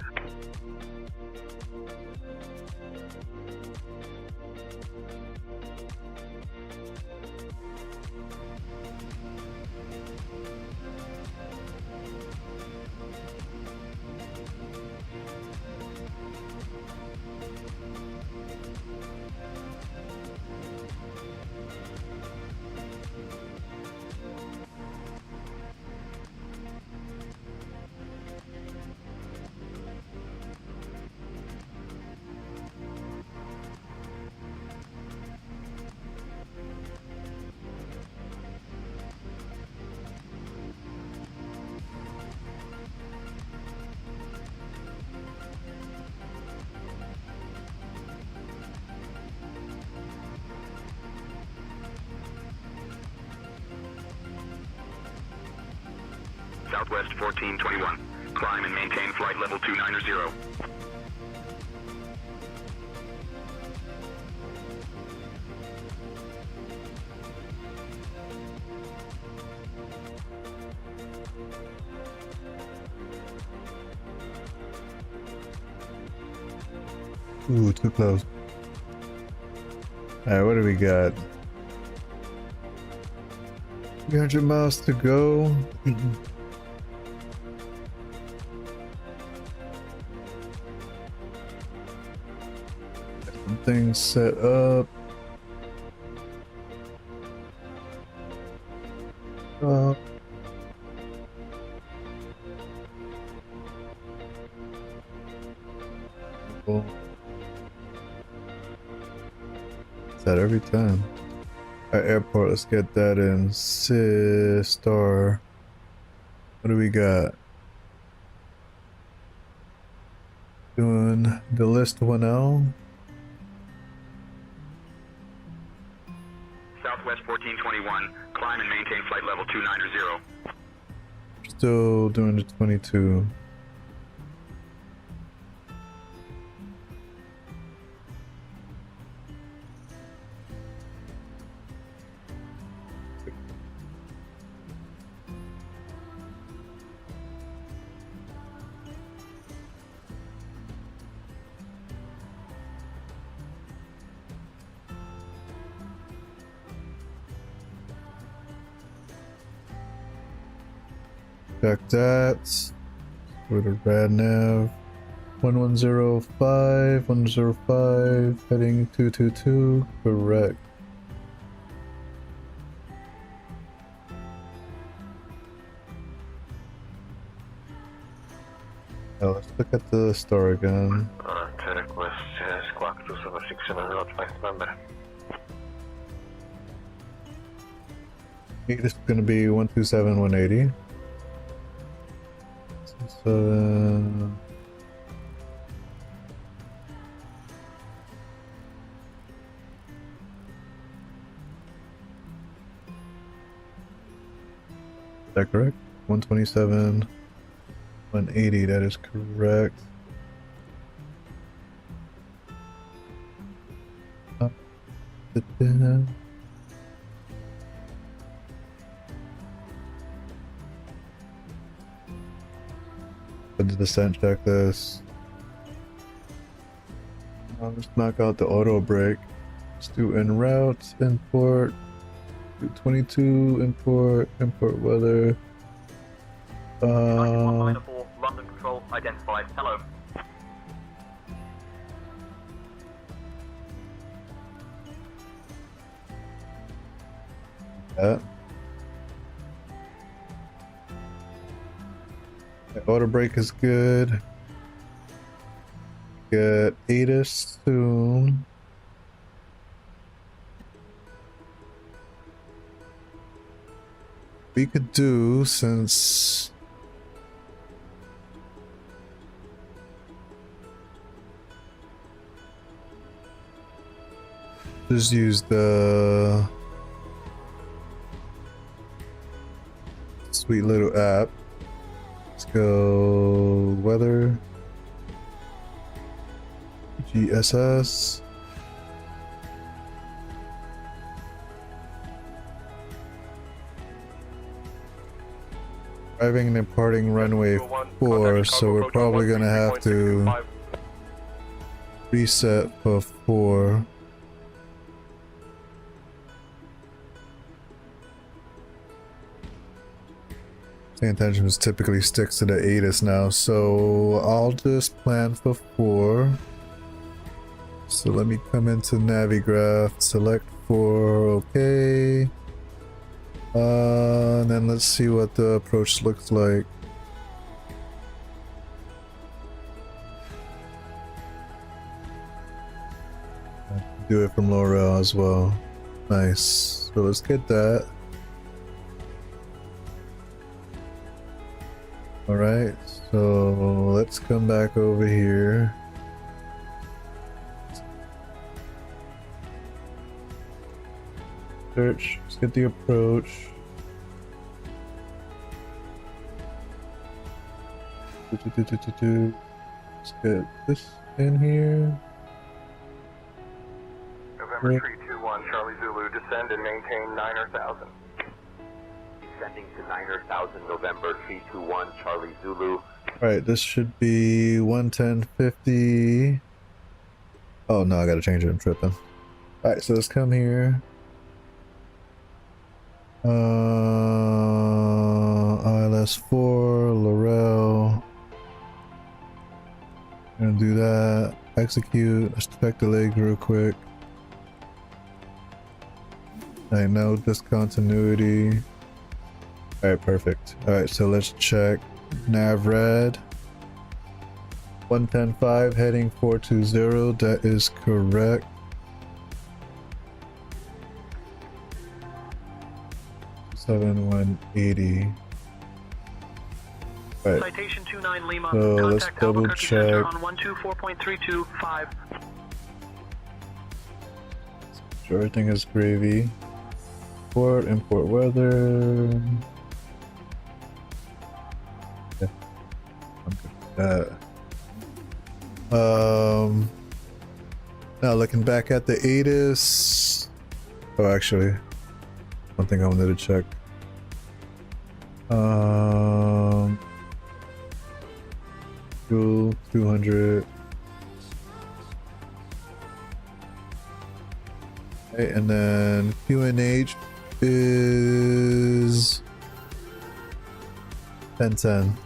Southwest 1421. Climb and maintain flight level 290. Ooh, too close. Alright, what do we got? 300 miles to go. Things set up. Cool. Is that every time? Our airport, let's get that in star. What do we got? Doing the list 1L. Southwest 1421. Climb and maintain flight level 290. Still doing the 22. Check that. With a rad nav. 1105, 105, heading 222, correct. Now let's look at the star again. Request squawk 276 number. This is going to be 127, 180. So, is that correct? 127, 180, that is correct. For the descent checklist. Let's knock out the auto brake. Let's do en route, import, do 22, import weather. London Control identified. Hello. That. The auto brake is good. Get ATIS soon. We could do, since just use the sweet little app. Let's go weather, GSS. Arriving and departing runway 4, so we're probably gonna have to reset for 4. The intention is typically sticks to the ATIS now, so I'll just plan for 4. So let me come into Navigraph, select 4, okay. And then let's see what the approach looks like. Do it from L'Oreal as well. Nice. So let's get that. Alright, so let's come back over here. Search, let's get the approach. Let's get this in here. November 321, Charlie Zulu, descend and maintain 9,000. Descending to 9,000, November 321, Charlie Zulu. Alright, this should be 110.50. Oh no, I gotta change it, I'm tripping. Alright, so let's come here. ILS 4, L'Oreal. Gonna do that. Execute. Let's check the legs real quick. Alright, no discontinuity. Alright, perfect. Alright, so let's check. Nav red. 110.5 heading 420. That is correct. Seven 180. Right. Citation 29 Lima. So let's Contact double Albuquerque Center check. on 124.325. Sure, everything is gravy. Import weather. Yeah, I'm good with that. Now looking back at the ATIS. Oh, actually, one thing I wanted to check. Fuel 200. Okay, and then QNH is 1010.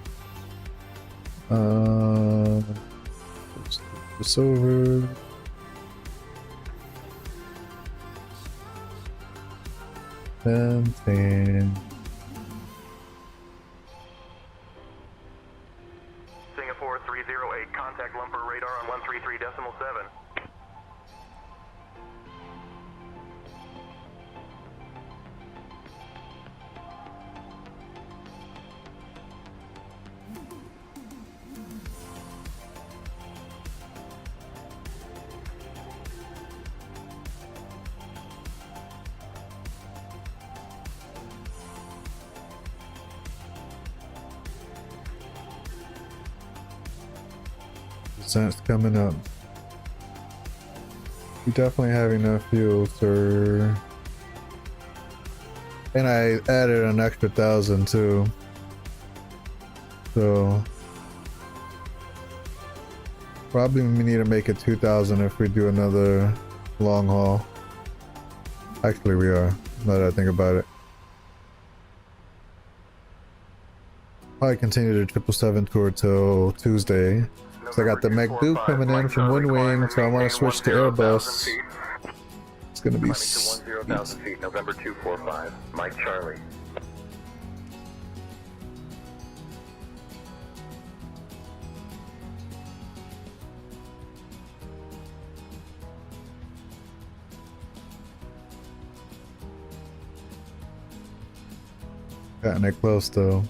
Let's flip this over. Singapore 308, contact Lumper radar on 133.7. Descent's coming up. We definitely have enough fuel, sir. And I added an extra 1,000 too. So probably we need to make it 2,000 if we do another long haul. Actually we are, now that I think about it. Probably continue the 777 tour till Tuesday. So I got the McDo coming in from Wind Wing, so I want to switch to Airbus. It's gonna be 10,000 feet, November 245, Mike Charlie. Gotten it close though.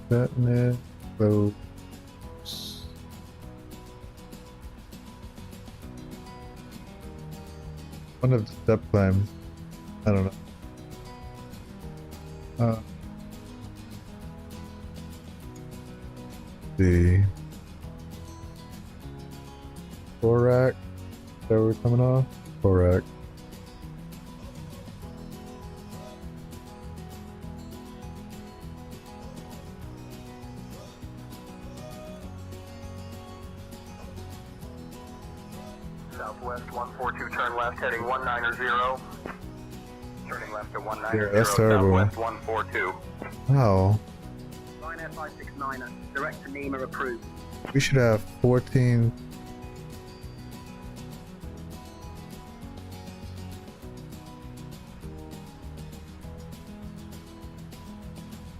Gotten it close. One of the step climb. I don't know. The 4 rack. Is that we're coming off? 4 rack. 2, turn left, heading 190. Turning left to 190, Yeah, that's terrible. Southwest 142. Wow. Line Air 569, direct to NEMA approved. We should have 14.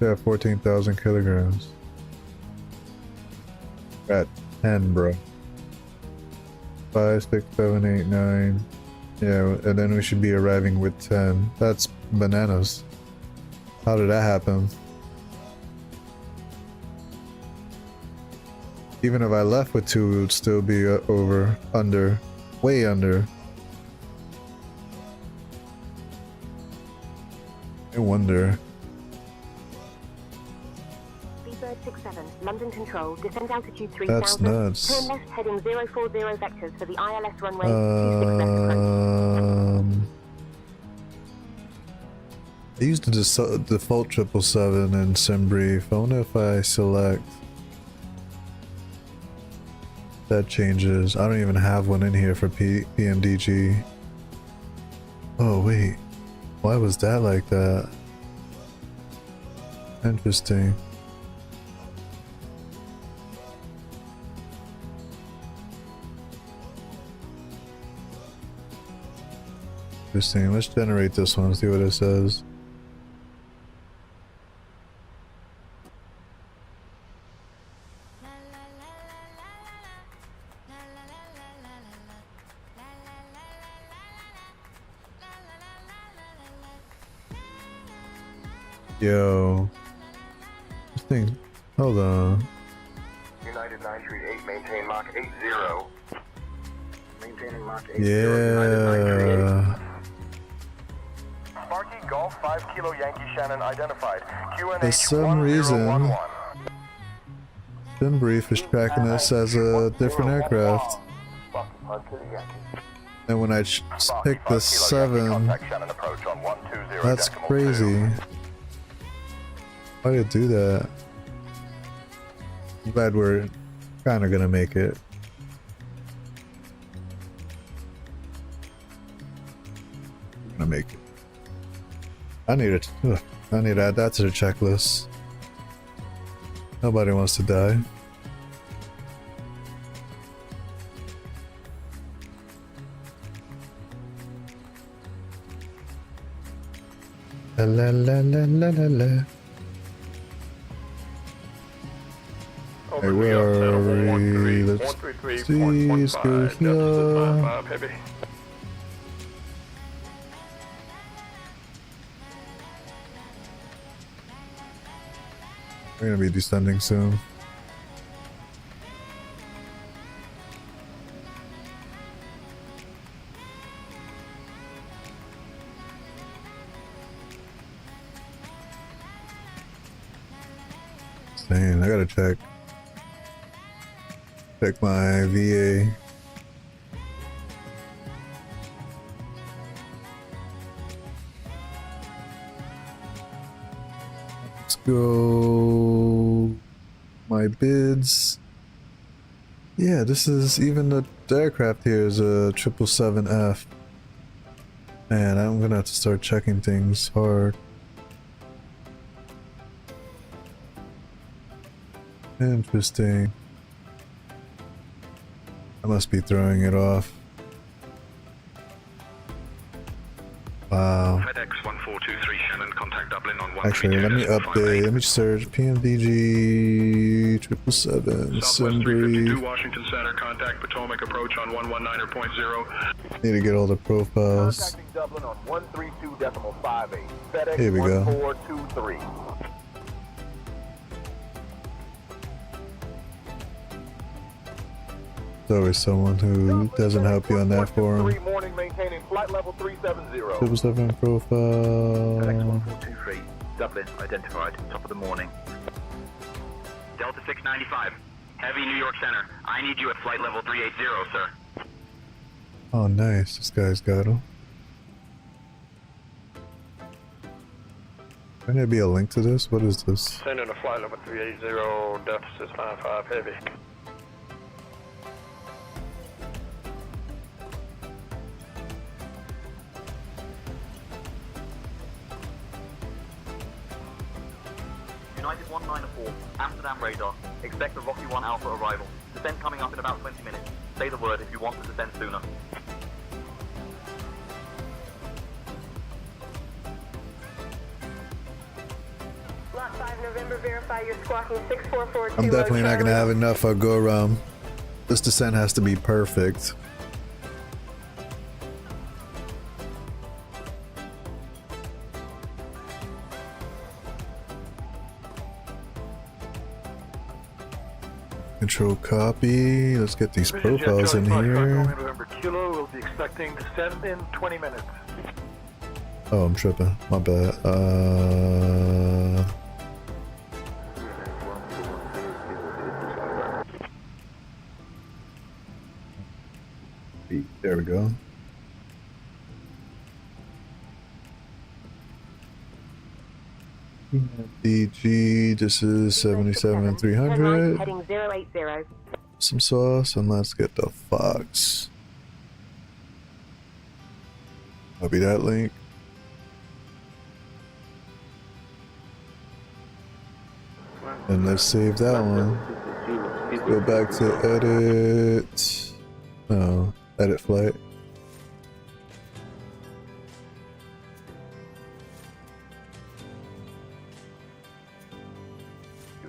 We have 14,000 kilograms. We're at 10, bro. 5, 6, 7, 8, 9. Yeah, and then we should be arriving with 10. That's bananas. How did that happen? Even if I left with 2, we would still be way under. I wonder. Bird 67, London Control, descend altitude 3000. That's nuts. Turn left heading 040 vectors for the ILS runway 26 I used the default 777 in SimBrief. I wonder if I select that changes. I don't even have one in here for PMDG. Oh wait, why was that like that? Interesting. Interesting. Let's generate this one, see what it says. Yo. This thing. Hold on. United 938, maintain Mach 80. Maintaining Mach 80. Yeah. Sparky Golf 5 Kilo Yankee Shannon identified. For some reason, SimBrief is tracking this as a different aircraft. And when I pick the 7, that's crazy. Why did it do that? I'm glad we're kind of gonna make it. I'm gonna make it. I need to add that to the checklist. Nobody wants to die. La la la la la la la. Hey, where are we? Let's see, let's go here. We're gonna be descending soon. Dang, I gotta check my VA. Let's go my bids. Yeah, this is even the aircraft here is a 777F. Man, I'm gonna have to start checking things hard. Interesting. I must be throwing it off. Wow. FedEx 1423 Shannon, contact Dublin on 132. Actually, let me update. Let me search PMDG 777 SimBrief. Washington Center, contact Potomac approach on 119.0. Need to get all the profiles. Contacting Dublin on 132.58. FedEx Here we go. 1423. There's always someone who doesn't help you on that forum. Morning, maintaining flight level 370. 777 profile. FedEx 1423, Dublin identified, top of the morning. Delta 695, heavy New York Center. I need you at flight level 380, sir. Oh, nice. This guy's got him. Can there be a link to this? What is this? Sending a flight level 380, Delta 695 heavy. United 194, Amsterdam radar. Expect a Rocky 1 Alpha arrival. Descent coming up in about 20 minutes. Say the word if you want to descend sooner. Lot 5 November, verify you're squawking 6442. I'm definitely not gonna have enough go around. This descent has to be perfect. Control copy. Let's get these profiles in here. November Kilo will be expecting descent in 20 minutes. Oh, I'm tripping. My bad. There we go. PMDG, this is 77 and 300. Heading 080. Some sauce, and let's get the Fox. Copy that link. And let's save that one. Go back to edit. No, edit flight.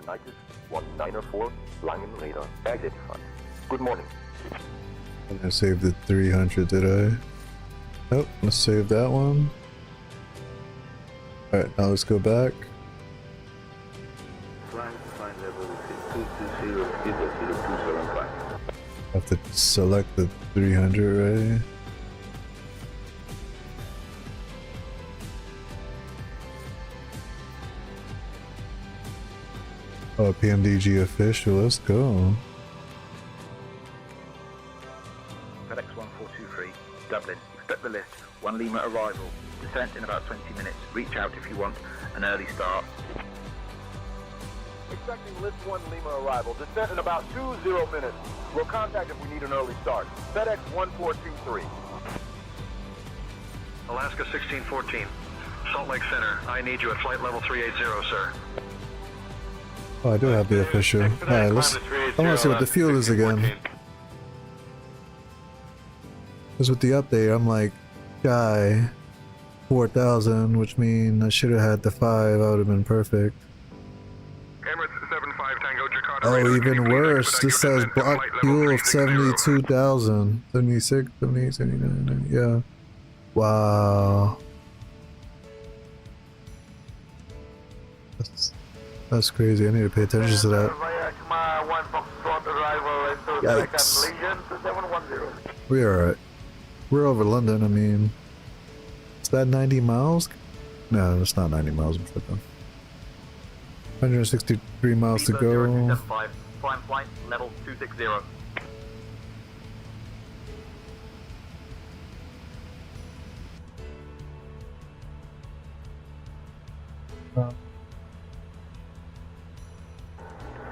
United 194, Langen radar identified. Good morning. I'm gonna save the 300, did I? Nope, let's save that one. Alright, now let's go back. Have to select the 300, right? Oh, PMDG official, let's go. FedEx 1423, Dublin. Expect the lift. 1 Lima arrival. Descent in about 20 minutes. Reach out if you want an early start. Expecting lift 1 Lima arrival. Descent in about 20 minutes. We'll contact if we need an early start. FedEx 1423. Alaska 1614, Salt Lake Center. I need you at flight level 380, sir. Oh, I do have the official. Alright, let's. I want to see what the fuel is again. Because with the update, I'm like, shy 4,000, which means I should have had the 5. I would have been perfect. Emirates 75 Tango Jakarta. Oh, even worse. This says block fuel of 72,000. 76, 78, 79, yeah. Wow. That's crazy. I need to pay attention to that. Yikes. We're alright. We're over London, I mean. Is that 90 miles? No, that's not 90 miles. I'm tripping. 163 miles to go. 0275, climb flight level 260.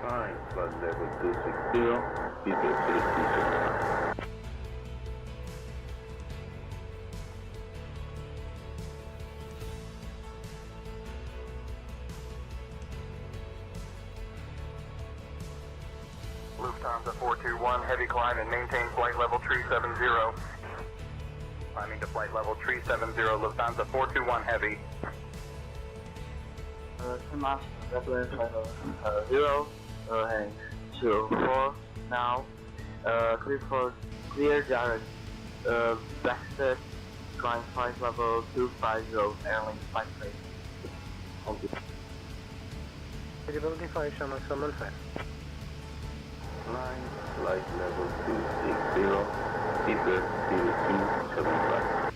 Fine, flight level 260, people 360. Lufthansa 421, heavy climb and maintain flight level 370. Climbing to flight level 370, Lufthansa 421 heavy. Tomas, reference level 0, and 04 now. Clear direct, backset, climb flight level 250, airlane flight rate. Okay. Visibility 5, Shaman Summon 5. Line, flight level 260, people 0275.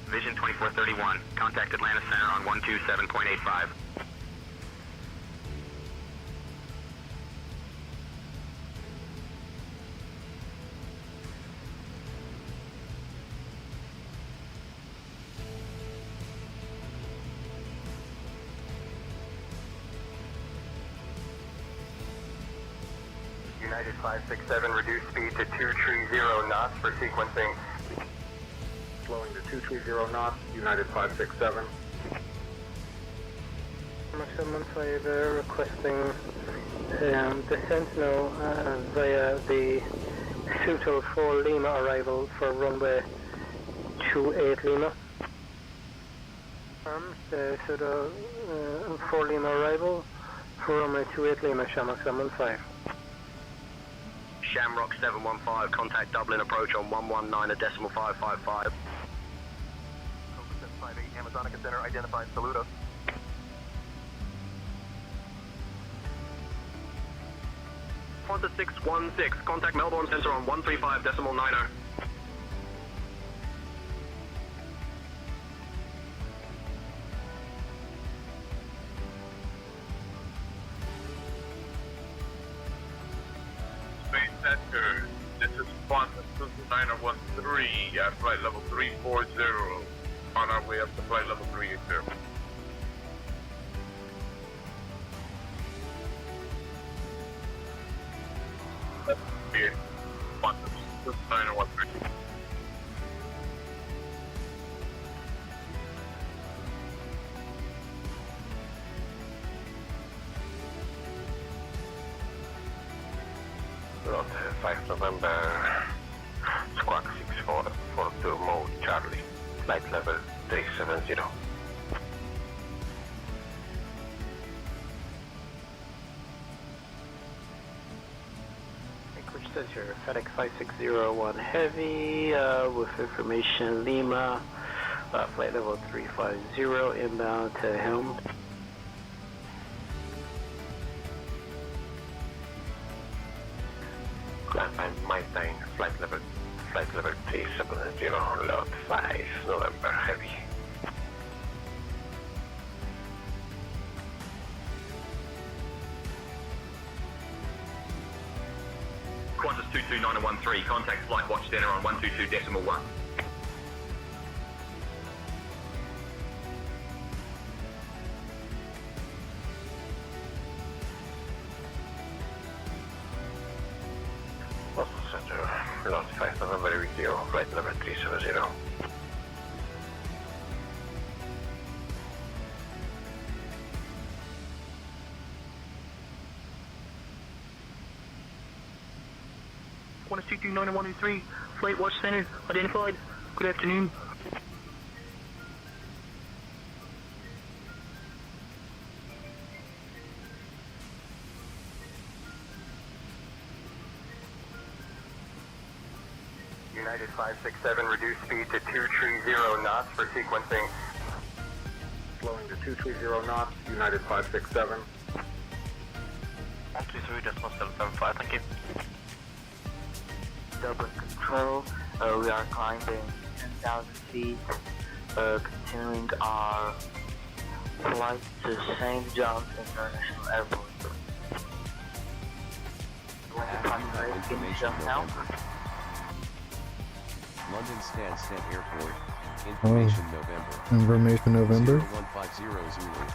Vision 2431, contact Atlanta Center on 127.85. United 567, reduce speed to 230 knots for sequencing. Slowing to 230 knots, United 567. 715 requesting descent now via the Sutal 4 Lima arrival for runway 28 Lima. The Sutal 4 Lima arrival for runway 28 Lima, Shamrock 715. Shamrock 715, contact Dublin approach on 119.555. Cobra 758, Amazonica Center identified, salute us. Qantas 616, contact Melbourne Center on 135.90. Space Center, this is Qantas 913 at flight level 340, on our way up to flight level 380. Here, Qantas 913. Lot 5 November, squawk 6442 mode Charlie, flight level 370. Which says here, FedEx 5601 Heavy, with information Lima, flight level 350 inbound to Helm. My time, flight level 370, lot 5 November Heavy. Qantas 22913, contact Flight Watch Center on 122.1. Center, lot 5 November with you, flight level 370. Qantas 22913, Flight Watch Center identified. Good afternoon. United 567, reduce speed to 230 knots for sequencing. Slowing to 230 knots, United 567. 123.775, thank you. Dublin Control, we are climbing 10,000 feet, continuing our flight to St. John's International Airport. Information now? London Stansted Airport. Information November. Information November. 0150 Zulu.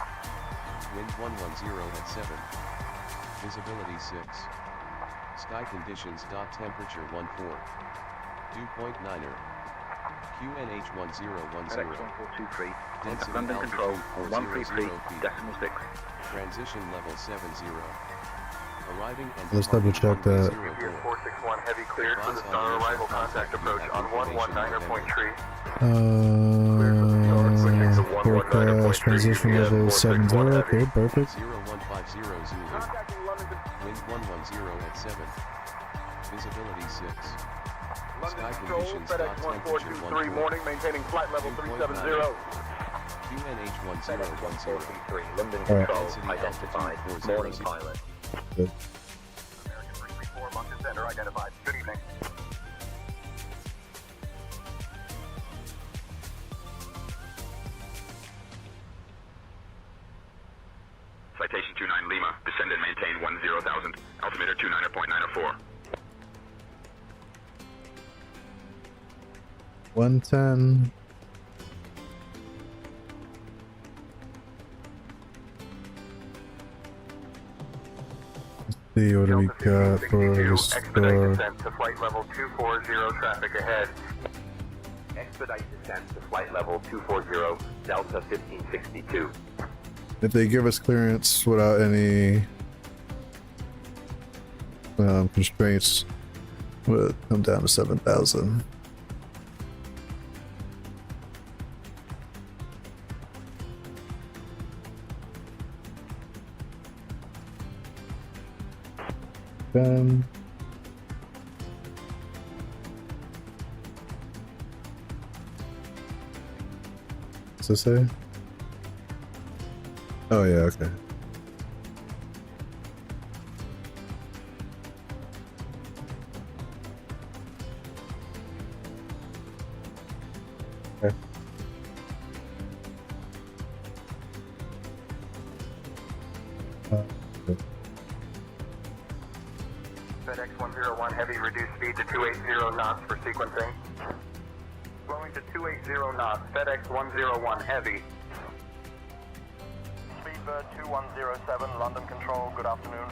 Wind 110 at 7. Visibility 6. Sky conditions. Temperature 14. Dew point 9er. QNH 1010. FedEx 1423. Density London Control on 400 133.6. Transition level 70. Arriving and Let's double check that. 461 heavy cleared for the star arrival contact approach on 119.3. Forecast transition level 70. Okay, perfect. 0150 Zulu. Wind 110 at 7. Visibility 6. Sky conditions. FedEx 1423 morning, maintaining flight level 370. QNH 1010. London Control, identified. Morning pilot. Good. American 334, London Center identified. Good evening. Citation 29 Lima, descend and maintain 10,000, altimeter 29.904. 110. See what do we got for the Expedite score. descent to flight level 240, traffic ahead. Expedite descent to flight level 240, Delta 1562. If they give us clearance without any constraints, we'll come down to 7,000. What's this say? Oh yeah, okay. Okay. FedEx 101 Heavy, reduce speed to 280 knots for sequencing. Slowing to 280 knots, FedEx 101 Heavy. Speedbird 2107, London Control, good afternoon.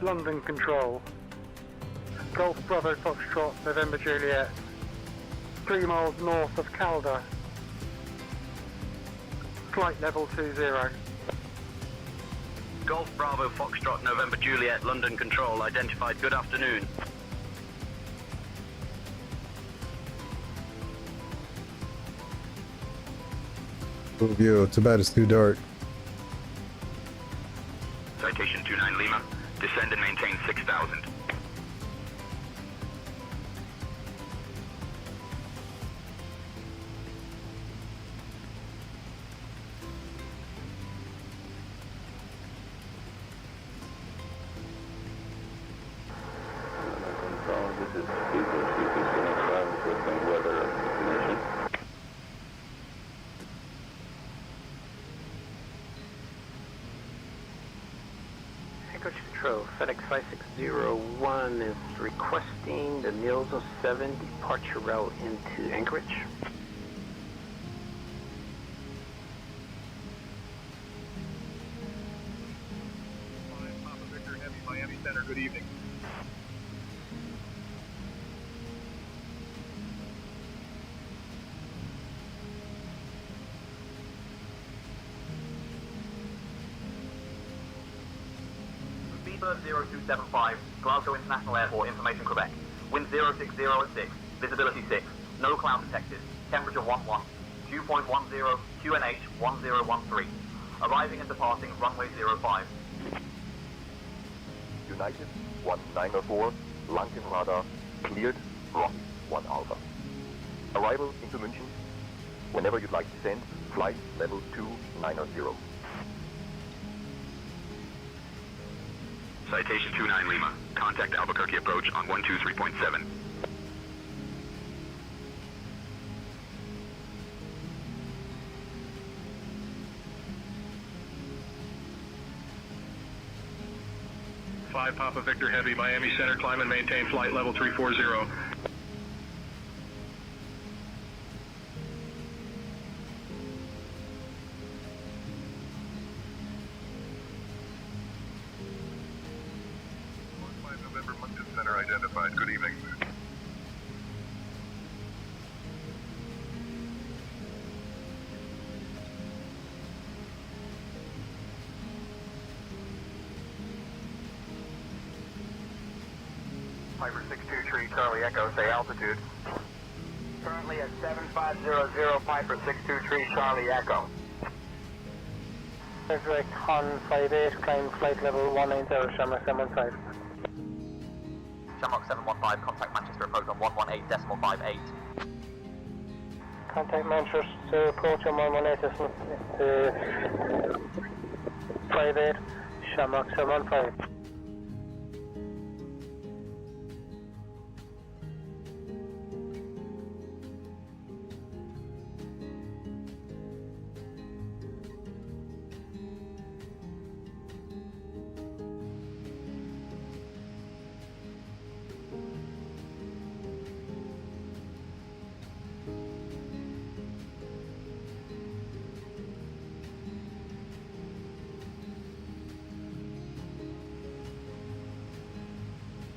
London Control. Golf Bravo Foxtrot, November Juliet. 3 miles north of Calder. Flight level 20. Golf Bravo Foxtrot November Juliet, London Control, identified, good afternoon. Full view, too bad it's too dark. Citation 29 Lima, descend and maintain 6,000. Control, FedEx 5601 is requesting the Nils 07 departure route into Anchorage. Papa Victor Heavy, Miami Center, good evening. Speedbird 0275, Glasgow International Airport, information Quebec. Wind 060 at 6, visibility 6, no cloud detected, temperature 11, 2.10, QNH 1013. Arriving and departing runway 05. United 1904, Lanken radar, cleared, Rocky 1 Alpha. Arrival into München. Whenever you'd like to send, flight level 290. Citation 29 Lima, contact Albuquerque approach on 123.7. Five Papa Victor Heavy, Miami Center, climb and maintain flight level 340. November London Center identified. Good evening. Piper 623 Charlie Echo, say altitude. Currently at 7500, Piper 623 Charlie Echo. Direct Han 58, climb flight level 190, Shamrock 715. Shamrock 715, contact Manchester approach on 118.58. Contact Manchester approach on 118.58, Shamrock 715.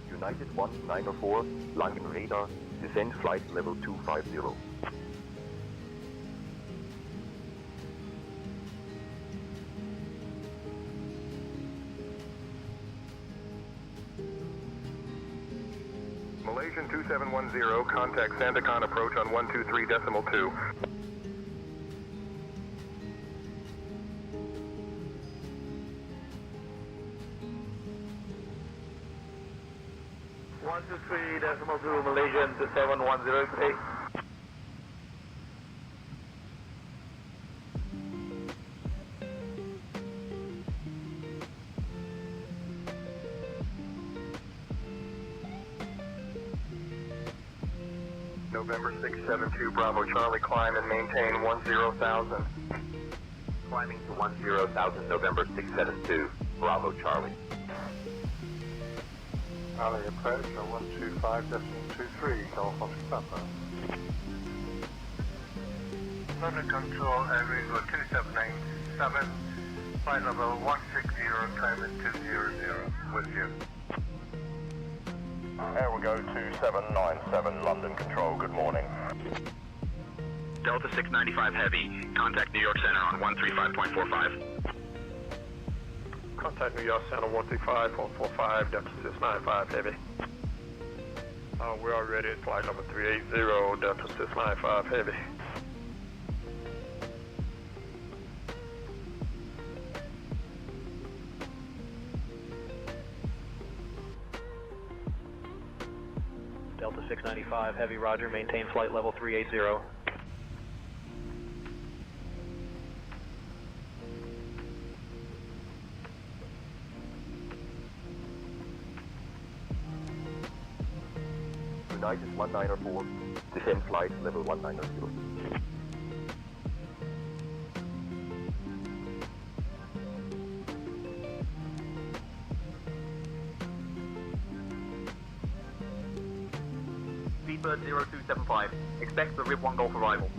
United 1904, Langen radar, descend flight level 250. Malaysian 2710, contact Sandakan approach on 123.2. Malaysian 7103. November 672 Bravo Charlie, climb and maintain 10,000. Climbing to 10,000 November 672 Bravo Charlie. Charlie approach on 125.23 Golf Oscar Papa. London Control, Airway 2787, flight level 160, climb in 200, with you. Here we go, 2797 London Control, good morning. Delta 695 Heavy, contact New York Center on 135.45. Contact New York Center 135.45, Delta 695 Heavy. We're already at flight number 380, Delta 695 Heavy. Delta 695 Heavy, roger, maintain flight level 380. United 194, descend flight level 190. Speedbird 0275, expect the Rib 1 Golf arrival.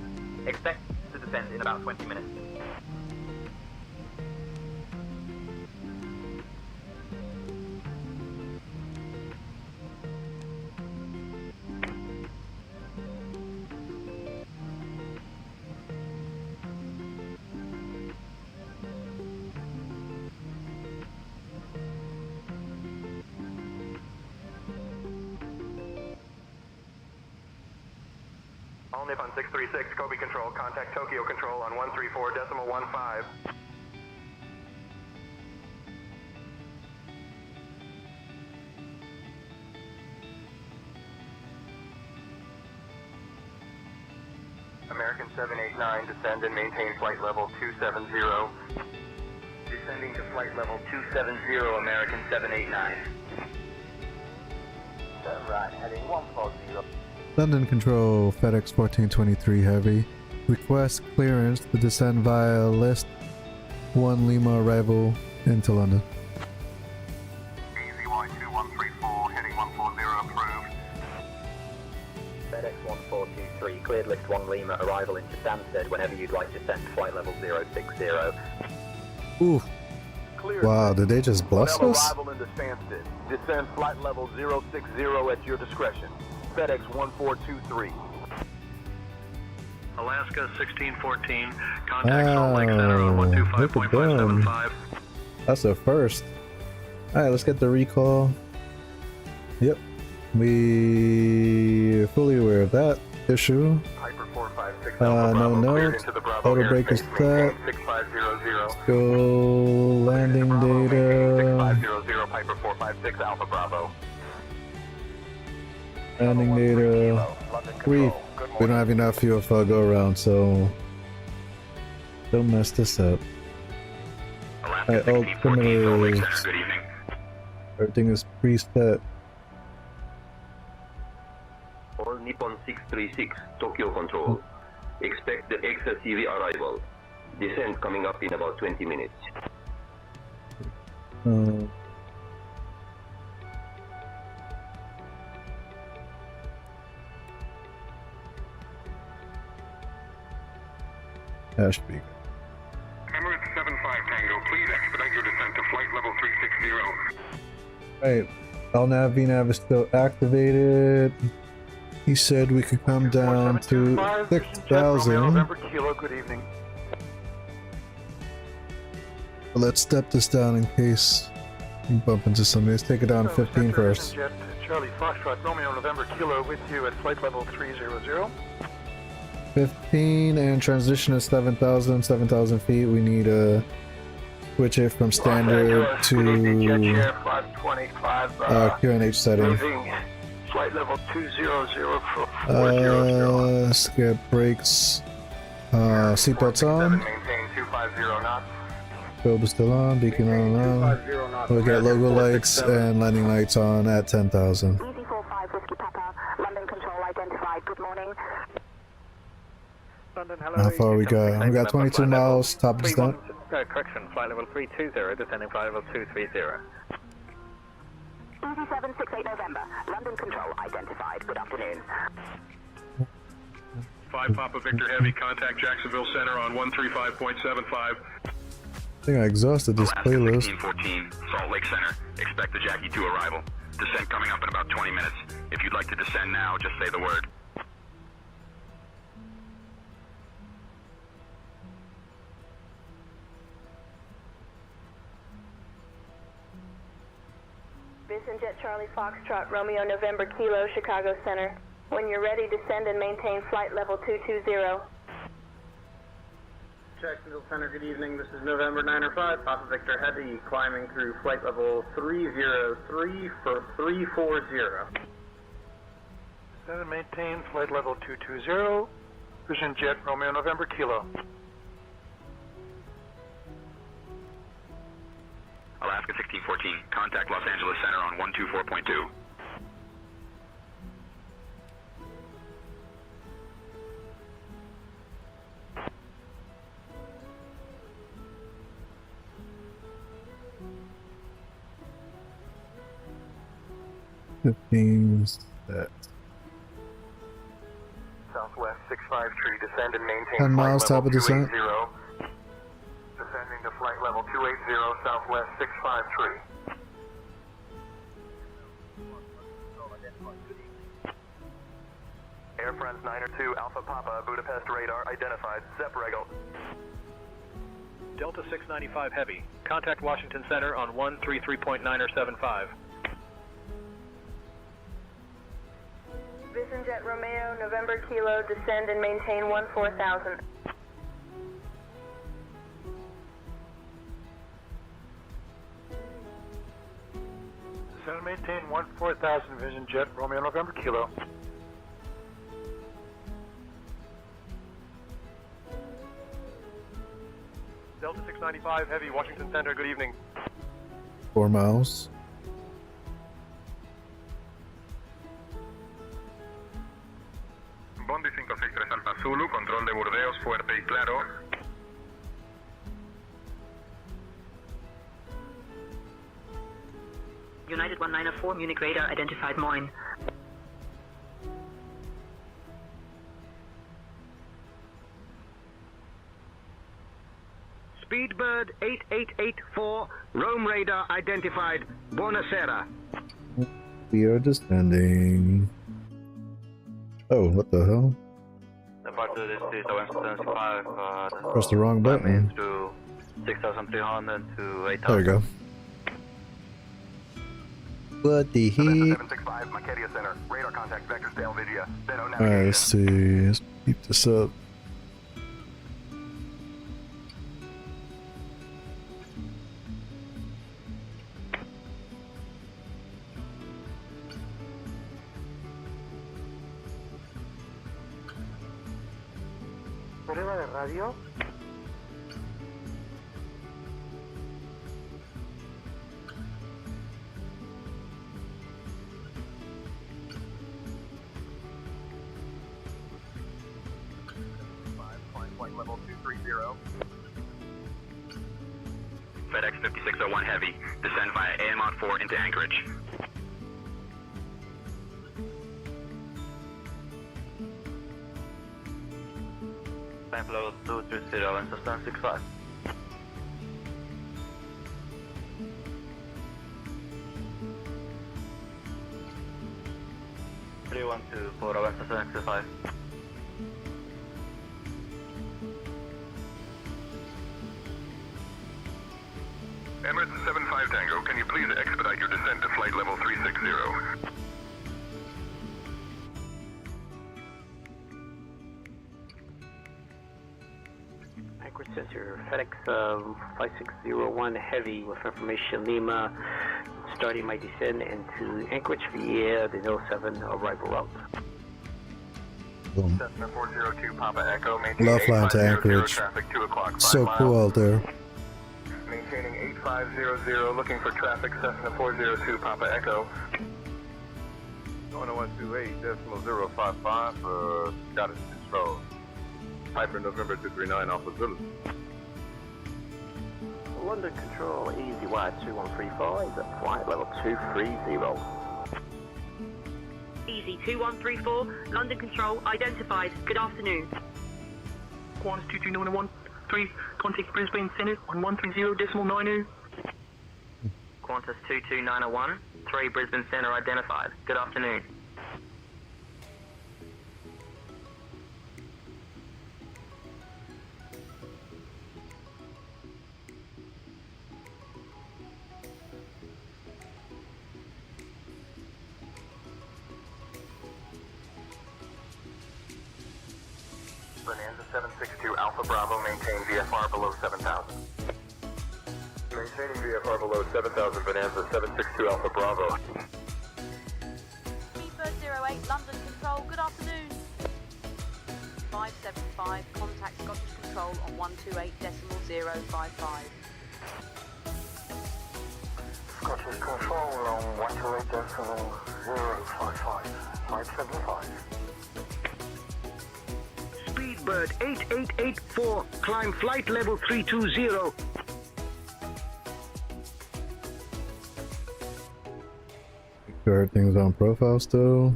Expect to descend in about 20 minutes. All Nippon 636, Kobe Control, contact Tokyo Control on 134.15. American 789, descend and maintain flight level 270. Descending to flight level 270, American 789. Right, heading 140. London Control, FedEx 1423 Heavy. Request clearance to descend via List 1 Lima arrival into London. EZY2134, heading 140, approved. FedEx 1423, cleared List 1 Lima, arrival into Stansted whenever you'd like to send flight level 060. Ooh. Wow, did they just bless us? Arrival into Stansted. Descend flight level 060 at your discretion. FedEx 1423. Alaska 1614, contact Salt Lake Center on Look at them. 125.575. That's a first. Alright, let's get the recall. Yep. We fully aware of that issue. Piper 456 No note. Auto brake is set. Let's go landing data. 6500 Piper 456 Alpha Bravo. Landing data. We don't have enough fuel for a go around, so don't mess this up. Alright, all criminals. Everything is preset. All Nippon 636, Tokyo Control. Expect the XSCV arrival. Descent coming up in about 20 minutes. That should be good. Emirates 75 Tango, please expedite your descent to flight level 360. Alright, LNAV VNAV is still activated. He said we could come down to 6,000. Good evening. Let's step this down in case we bump into somebody. Let's take it down to 15 first. Jet Charlie Foxtrot, Romeo November Kilo with you at flight level 300. 15 and transition is 7,000 feet. We need to switch it from standard to QNH setting. Moving flight level 200 for 400. Skip brakes. Seatbelts on. Maintain 250 knots. Probe is still on. Beacon on. We'll get logo lights and landing lights on at 10,000. Easy 45 Whiskey Papa. London Control identified. Good morning. London, hello. How far we got? We got 22 miles. Top of the stunt. Correction, flight level 320, descending flight level 230. Easy 768 November. London Control identified. Good afternoon. 5 Papa Victor Heavy, contact Jacksonville Center on 135.75. I think I exhausted this playlist. 1614, Salt Lake Center. Expect the Jackie 2 arrival. Descent coming up in about 20 minutes. If you'd like to descend now, just say the word. Vision Jet Charlie Foxtrot, Romeo November Kilo, Chicago Center. When you're ready, descend and maintain flight level 220. Jacksonville Center, good evening. This is November 905, Papa Victor Heavy, climbing through flight level 303 for 340. Descend and maintain flight level 220. Vision Jet Romeo November Kilo. Alaska 1614, contact Los Angeles Center on 124.2. Set. Southwest 653, descend and maintain 10 miles, flight top of level descent. 280. Descending to flight level 280, Southwest 653. Air France 902, Alpha Papa, Budapest radar identified, Zep Regal. Delta 695 Heavy, contact Washington Center on 133.975. Vision Jet Romeo November Kilo, descend and maintain 14,000. Descend and maintain 14,000, Vision Jet Romeo November Kilo. Delta 695 Heavy, Washington Center, good evening. 4 miles. Bondi 563 Alfa Zulu, control de Burdeos, fuerte y claro. United 1904, Munich radar identified Moyne. Speedbird 8884, Rome radar identified, Buonasera. We are descending. Oh, what the hell? Departure this is Stansted 5. Press the wrong button. To 6,300 to 8,000. There we go. What the heck? 765, Maquedia Center, radar contact vectors to Elvidia. Alright, let's see. Let's keep this up. Prueba de radio. Flight level 230. FedEx 5601 Heavy, descend via AMOT 4 into Anchorage. Time flow 230 and sustain 65. For Alaska 765. Emirates 75 Tango, can you please expedite your descent to flight level 360? Anchorage says your FedEx 5601 Heavy with information Lima, starting my descent into Anchorage via the 07 arrival route. Boom. Cessna 402 Papa Echo, maintaining Love flying to 8500 Anchorage. traffic 2 o'clock, 5 So miles. cool out there. Maintaining 8500, looking for traffic, Cessna 402 Papa Echo. 10128.055 for Scottish Control. Piper November 239 Alpha Zulu. London Control, easy wide 2135 at flight level 230. Easy 2134, London Control identified. Good afternoon. Qantas 22913, contact Brisbane Centre on 130.90. Qantas 22901, 3 Brisbane Centre identified. Good afternoon. Bonanza 762 Alpha Bravo, maintain VFR below 7,000. Maintaining VFR below 7,000, Bonanza 762 Alpha Bravo. Speedbird 08, London Control, good afternoon. 575, contact Scottish Control on 128.055. Scottish Control on 128.055. 575. Speedbird 8884, climb flight level 320. Make sure everything's on profile still.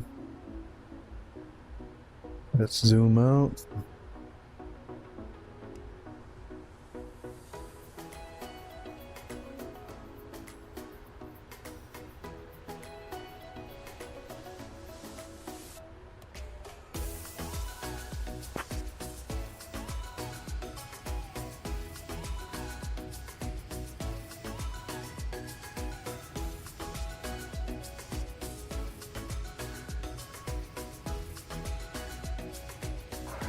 Let's zoom out.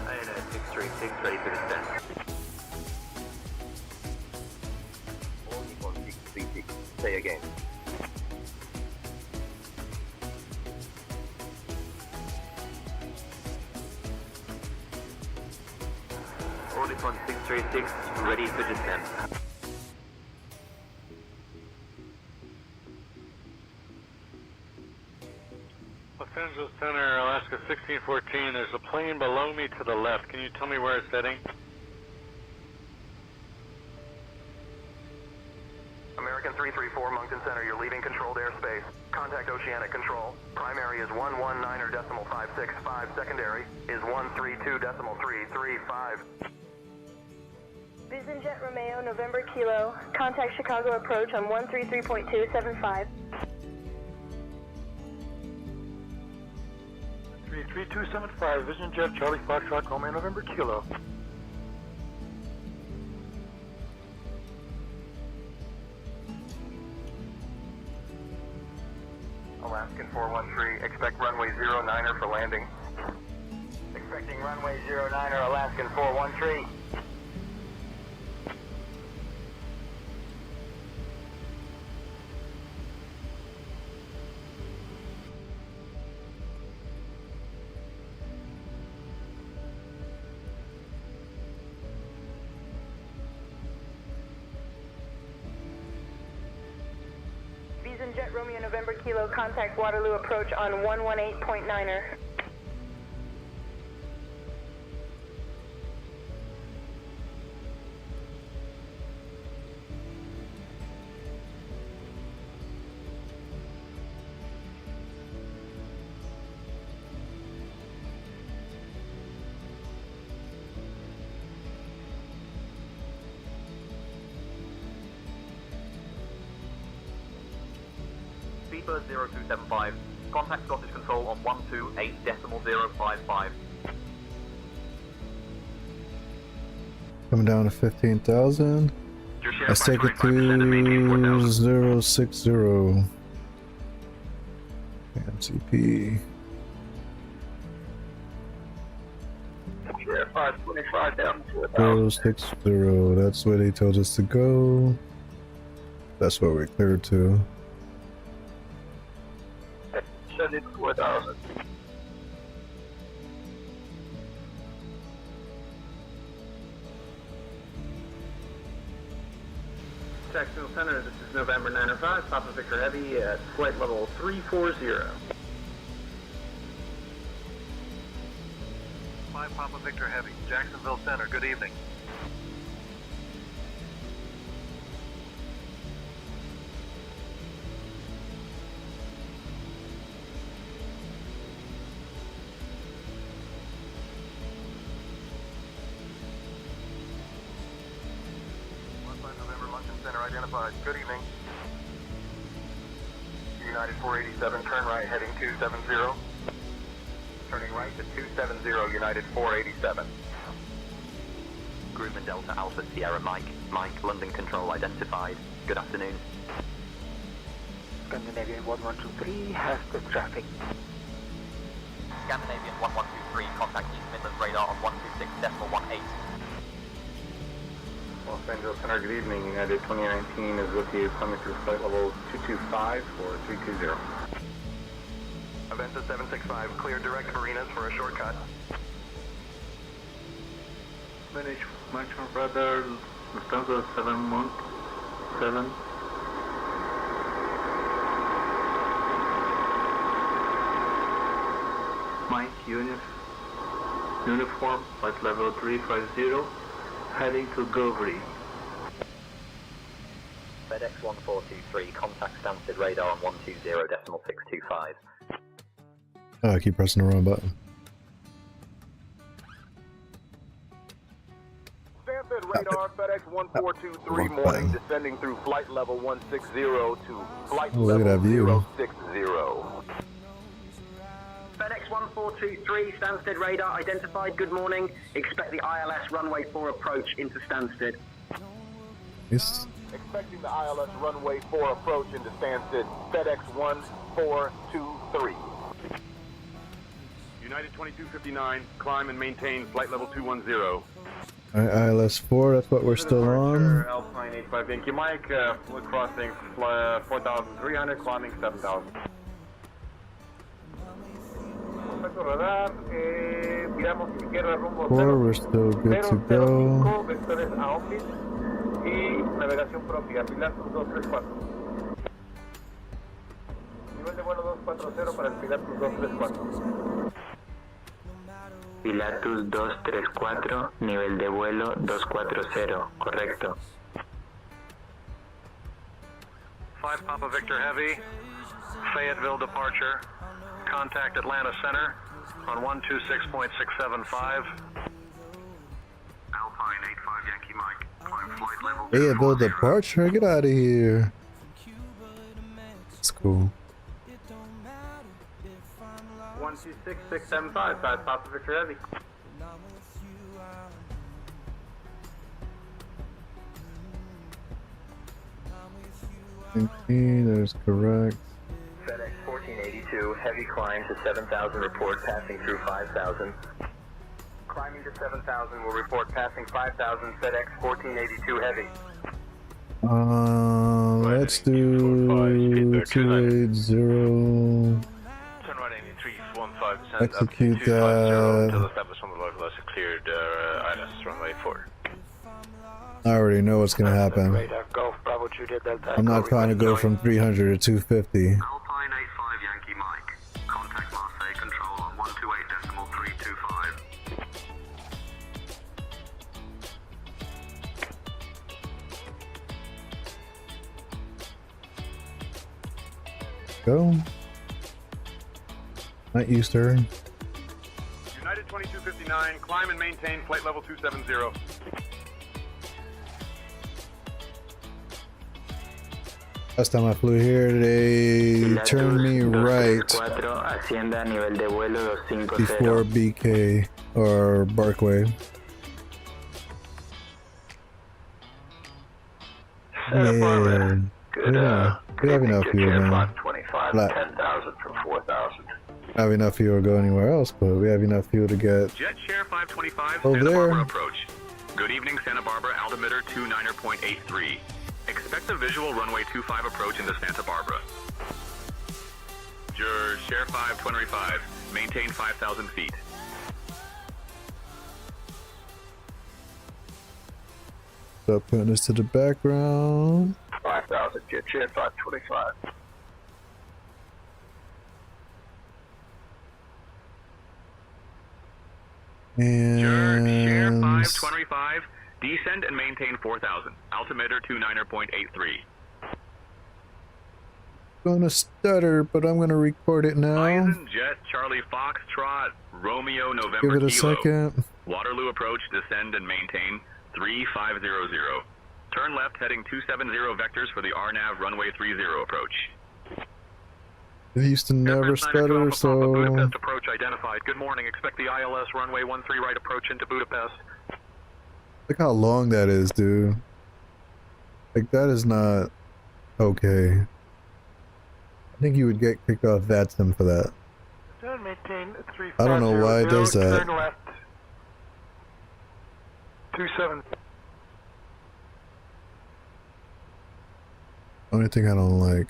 ANA 636 ready for descent. Only on 636. Say again. Ornicon 636 ready for descent. Los Angeles Center, Alaska 1614. There's a plane below me to the left. Can you tell me where it's heading? American 334 Moncton Center, you're leaving controlled airspace. Contact Oceanic Control. Primary is 119.565. Secondary is 132.335. Vision Jet Romeo, November Kilo. Contact Chicago approach on 133.275. 33275, Vision Jet Charlie Foxtrot, Romeo November Kilo. Alaskan 413, expect runway 09er for landing. Expecting runway 09er, Alaskan 413. Vision Jet Romeo, November Kilo. Contact Waterloo approach on 118.9er. Speedbird 0275, contact Scottish Control on 128.055. Coming down to 15,000. Let's take it to 060. MCP. Yeah, 525 down to 4,000. 060, that's where they told us to go. That's where we cleared to. Send it 4,000. Jacksonville Center, this is November 905, Papa Victor Heavy at flight level 340. 5 Papa Victor Heavy, Jacksonville Center, good evening. Identified. Good evening. United 487, turn right heading 270. Turning right to 270, United 487. Grumman Delta Alpha Sierra Mike. Mike, London Control identified. Good afternoon. Scandinavian 1123 has the traffic. Scandinavian 1123, contact East Midlands radar on 126.18. Los Angeles Center, good evening. United 2019 is with you, coming through flight level 225 for 320. Aventa 765, clear direct marinas for a shortcut. Manage maximum radar, Lufthansa 717. Mike, uniform, flight level 350. Heading to Govry. FedEx 1423, contact Stansted radar on 120.625. Oh, I keep pressing the wrong button. Stansted radar, FedEx 1423 morning, descending through flight level 160 to flight level 060. FedEx 1423, Stansted radar identified, good morning. Expect the ILS runway 4 approach into Stansted. Yes. Expecting the ILS runway 4 approach into Stansted, FedEx 1423. United 2259, climb and maintain flight level 210. Alright, ILS 4, that's what we're still on. Alpine 85 Yankee Mike, flight crossing 4,300, climbing 7,000. Radar, miramos izquierda rumbo 4, we're still good to go. 005, vectores a office y navegación propia, Pilatus 234. Nivel de vuelo 240 para el Pilatus 234. Pilatus 234, nivel de vuelo 240, correcto. 5 Papa Victor Heavy, Fayetteville departure. Contact Atlanta Center on 126.675. Alpine 85 Yankee Mike. Climb flight level. Fayetteville departure, get out of here. It's cool. 126675, 5 Papa Victor Heavy. That is correct. FedEx 1482, heavy climb to 7,000, report passing through 5,000. Climbing to 7,000, will report passing 5,000, FedEx 1482 heavy. Let's do 280. Execute that. I already know what's gonna happen. I'm not trying to go from 300 to 250. Alpine 85 Yankee Mike. Contact Marseille Control on 128.325. Go. Not used to her. United 2259, climb and maintain flight level 270. Last time I flew here, they turned me right before BK or Barkway. Yeah, we have enough fuel, man. 25, 10,000 from 4,000. Have enough fuel to go anywhere else, but we have enough fuel to get Jet Share 525 over Santa there. Barbara approach. Good evening, Santa Barbara, altimeter 29.83. Expect a visual runway 25 approach into Santa Barbara. Your Share 525, maintain 5,000 feet. So putting this to the background. 5,000, Jet Share 525. And Share 525, descend and maintain 4,000. Altimeter 29.83. Gonna stutter, but I'm gonna record it now. Bison Jet Charlie Foxtrot Romeo November Give it a Kilo. second. Waterloo approach, descend and maintain 3500. Turn left heading 270 vectors for the RNAV runway 30 approach. It used to never stutter, so Budapest approach identified. Good morning. Expect the ILS runway 13 right approach into Budapest. look how long that is, dude. Like, that is not okay. I think you would get kicked off VATSIM for that. Turn maintain 3500. I don't know why it does that. Turn left 27. Only thing I don't like.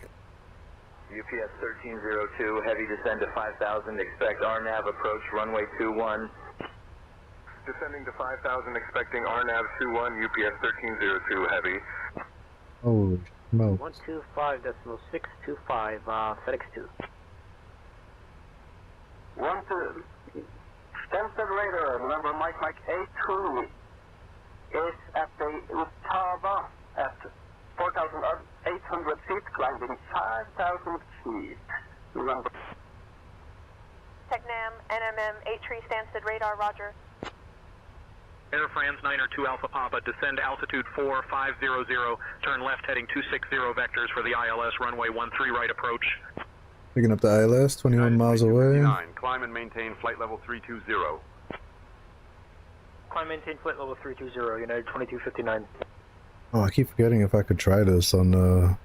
UPS 1302, heavy descend to 5,000, expect RNAV approach runway 21. Descending to 5,000, expecting RNAV 21, UPS 1302, heavy. Holy smoke. 125.625, FedEx 2. 1 to Stansted radar, November Mike 82 is at the Utava at 4,800 feet, climbing 5,000 feet. November. TechNam, NMM, 83 Stansted radar, roger. Air France 902 Alpha Papa, descend altitude 4500, turn left heading 260 vectors for the ILS runway 13 right approach. Picking up the ILS, 21 miles away. Climb and maintain flight level 320. Climb maintain flight level 320, United 2259. Oh, I keep forgetting if I could try this on cars.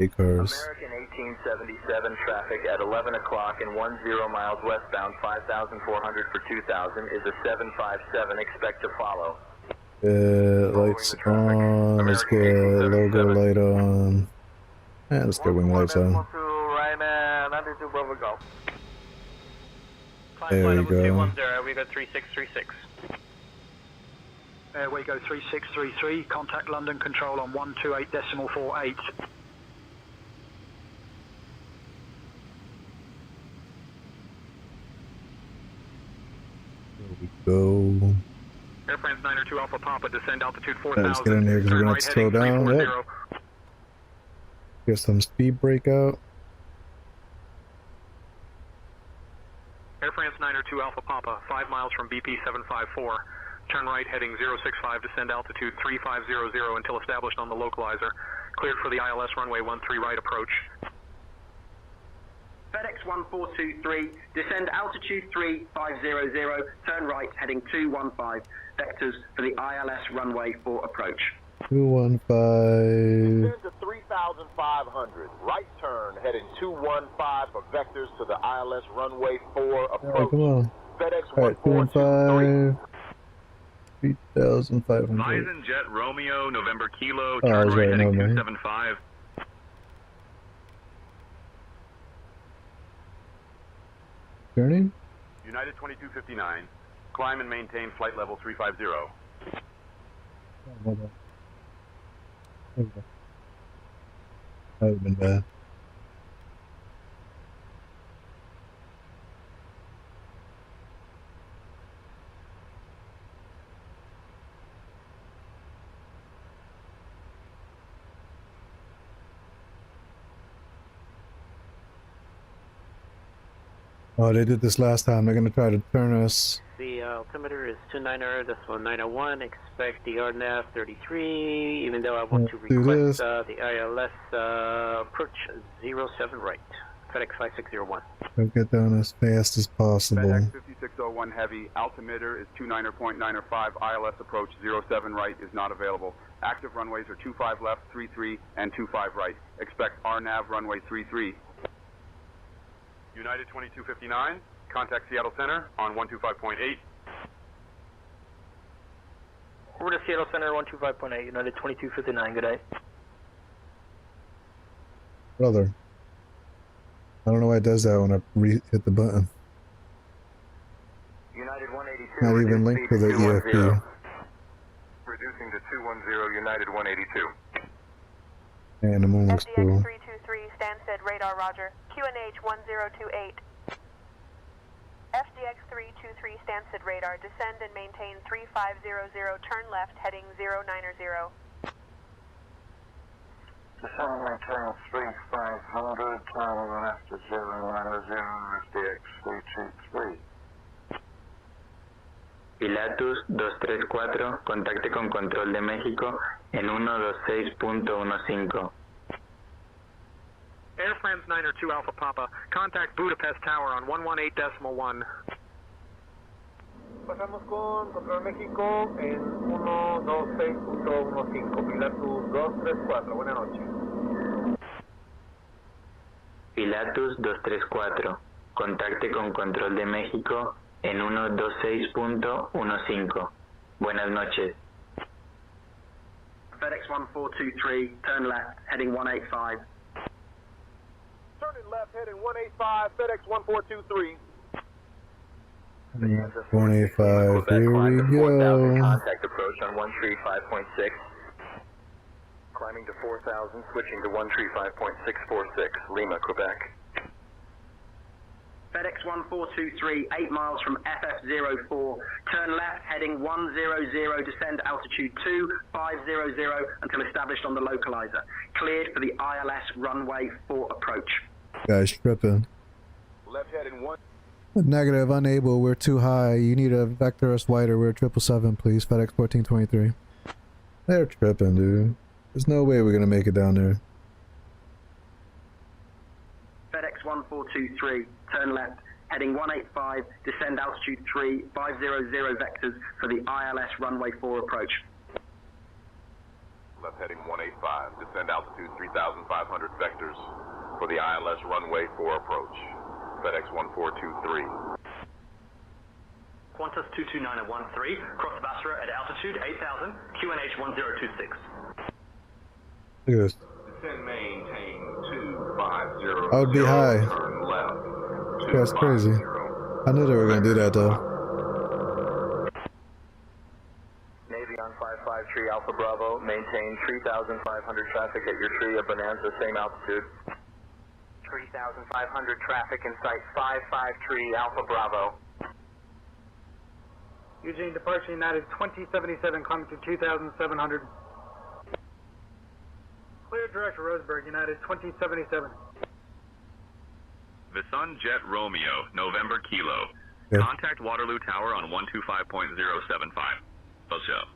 American 1877 traffic at 11 o'clock and 10 miles westbound, 5,400 for 2,000 is a 757. Expect to follow. Lights on. Let's get logo light on. Yeah, let's get wing lights on. There you go. We go 3636. We go 3633, contact London Control on 128.48. There we go. Air France 902 Alpha Papa, descend altitude Alright, let's 4,000. get in here because we're gonna have to slow down. Yep. Get some speed breakout. Air France 902 Alpha Papa, 5 miles from BP 754. Turn right heading 065, descend altitude 3500 until established on the localizer. Cleared for the ILS runway 13 right approach. FedEx 1423, descend altitude 3500, turn right heading 215, vectors for the ILS runway 4 approach. 215. Descend to 3,500, right turn heading 215 for vectors to the ILS runway 4 approach. Alright, come on. FedEx Alright, 215. 3,500. Bison Jet Romeo November Kilo, Oh, turn I was right right, heading no, man. 275. Turning? United 2259, climb and maintain flight level 350. Oh, hold on. There we go. That would have been bad. Oh, they did this last time. They're gonna try to turn us. The altimeter is 29.901. Expect the RNAV 33, even though I want to Let's do request this. the ILS approach 07 right. FedEx 5601. Let's get down as fast as possible. FedEx 5601 heavy, altimeter is 29.905, ILS approach 07 right is not available. Active runways are 25 left, 33, and 25 right. Expect RNAV runway 33. United 2259, contact Seattle Center on 125.8. We're to Seattle Center 125.8, United 2259, good day. Brother. I don't know why it does that when I hit the button. United 182. Not even linked to the EFP. Reducing to 210, United 182. And the moon was FDX cool. 323, Stansted, radar, roger. QNH 1028. FDX 323, Stansted, radar, descend and maintain 3500, turn left, heading 090. Descend and maintain 3500, turn left to 090, FDX 323. Pilatus 234, contacte con Control de México en 126.15. Air France 902 Alpha Papa, contact Budapest Tower on 118.1. Pasamos con Control México en 126.15, Pilatus 234, buenas noches. Pilatus 234, contacte con Control de México en 126.15. Buenas noches. FedEx 1423, turn left, heading 185. Turning left, heading 185, FedEx 1423. 185, here we go. Contact approach on 135.6. Climbing to 4,000, switching to 135.646, Lima, Quebec. FedEx 1423, 8 miles from FF04, turn left, heading 100, descend altitude 2500 until established on the localizer. Cleared for the ILS runway 4 approach. Guys tripping. Left heading 1. Negative, unable, we're too high. You need a vector us wider. We're 777, please. FedEx 1423. They're tripping, dude. There's no way we're gonna make it down there. FedEx 1423, turn left, heading 185, descend altitude 3500 vectors for the ILS runway 4 approach. Left heading 185, descend altitude 3,500 vectors for the ILS runway 4 approach. FedEx 1423. Qantas 229 at 13, cross Basra at altitude 8,000, QNH 1026. Look at this. Descend, maintain 250. I would be high. Turn left. Yeah, that's crazy. I knew they were gonna do that though. Navy on 55 tree Alpha Bravo, maintain 3,500 traffic at your tree of Bonanza, same altitude. 3,500 traffic in sight, 55 tree Alpha Bravo. Eugene, departure United 2077, climbing to 2,700. Clear direct to Roseburg, United 2077. Visun Jet Romeo, November Kilo. Yeah. Contact Waterloo Tower on 125.075. What's up?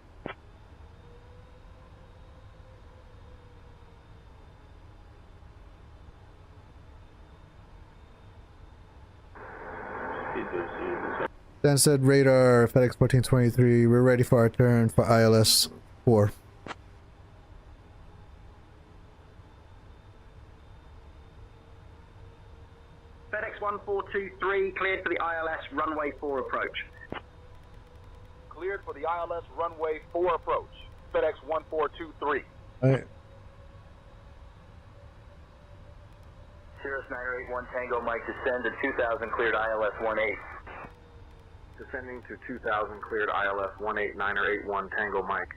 Stansted radar, FedEx 1423. We're ready for our turn for ILS 4. FedEx 1423, cleared for the ILS runway 4 approach. Cleared for the ILS runway 4 approach. FedEx 1423. Alright. Cirrus 981 Tango Mike, descend to 2,000, cleared ILS 18. Descending to 2,000, cleared ILS 18981 Tango Mike.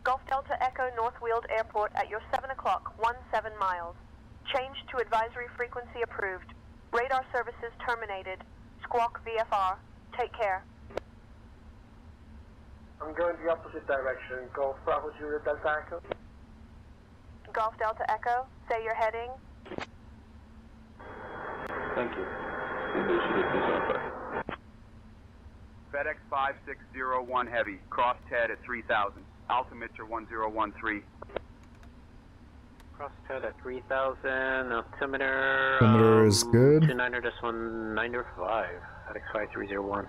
Golf Delta Echo North Wheeled Airport at your 7 o'clock, 17 miles. Change to advisory frequency approved. Radar services terminated. Squawk VFR. Take care. I'm going the opposite direction. Golf Bravo Juliet Delta Echo. Golf Delta Echo, say your heading. Thank you. FedEx 5601 Heavy, crossed head at 3,000. Altimeter 1013. Cross head at 3,000, altimeter. Altimeter is good. 29.195, FedEx 5301.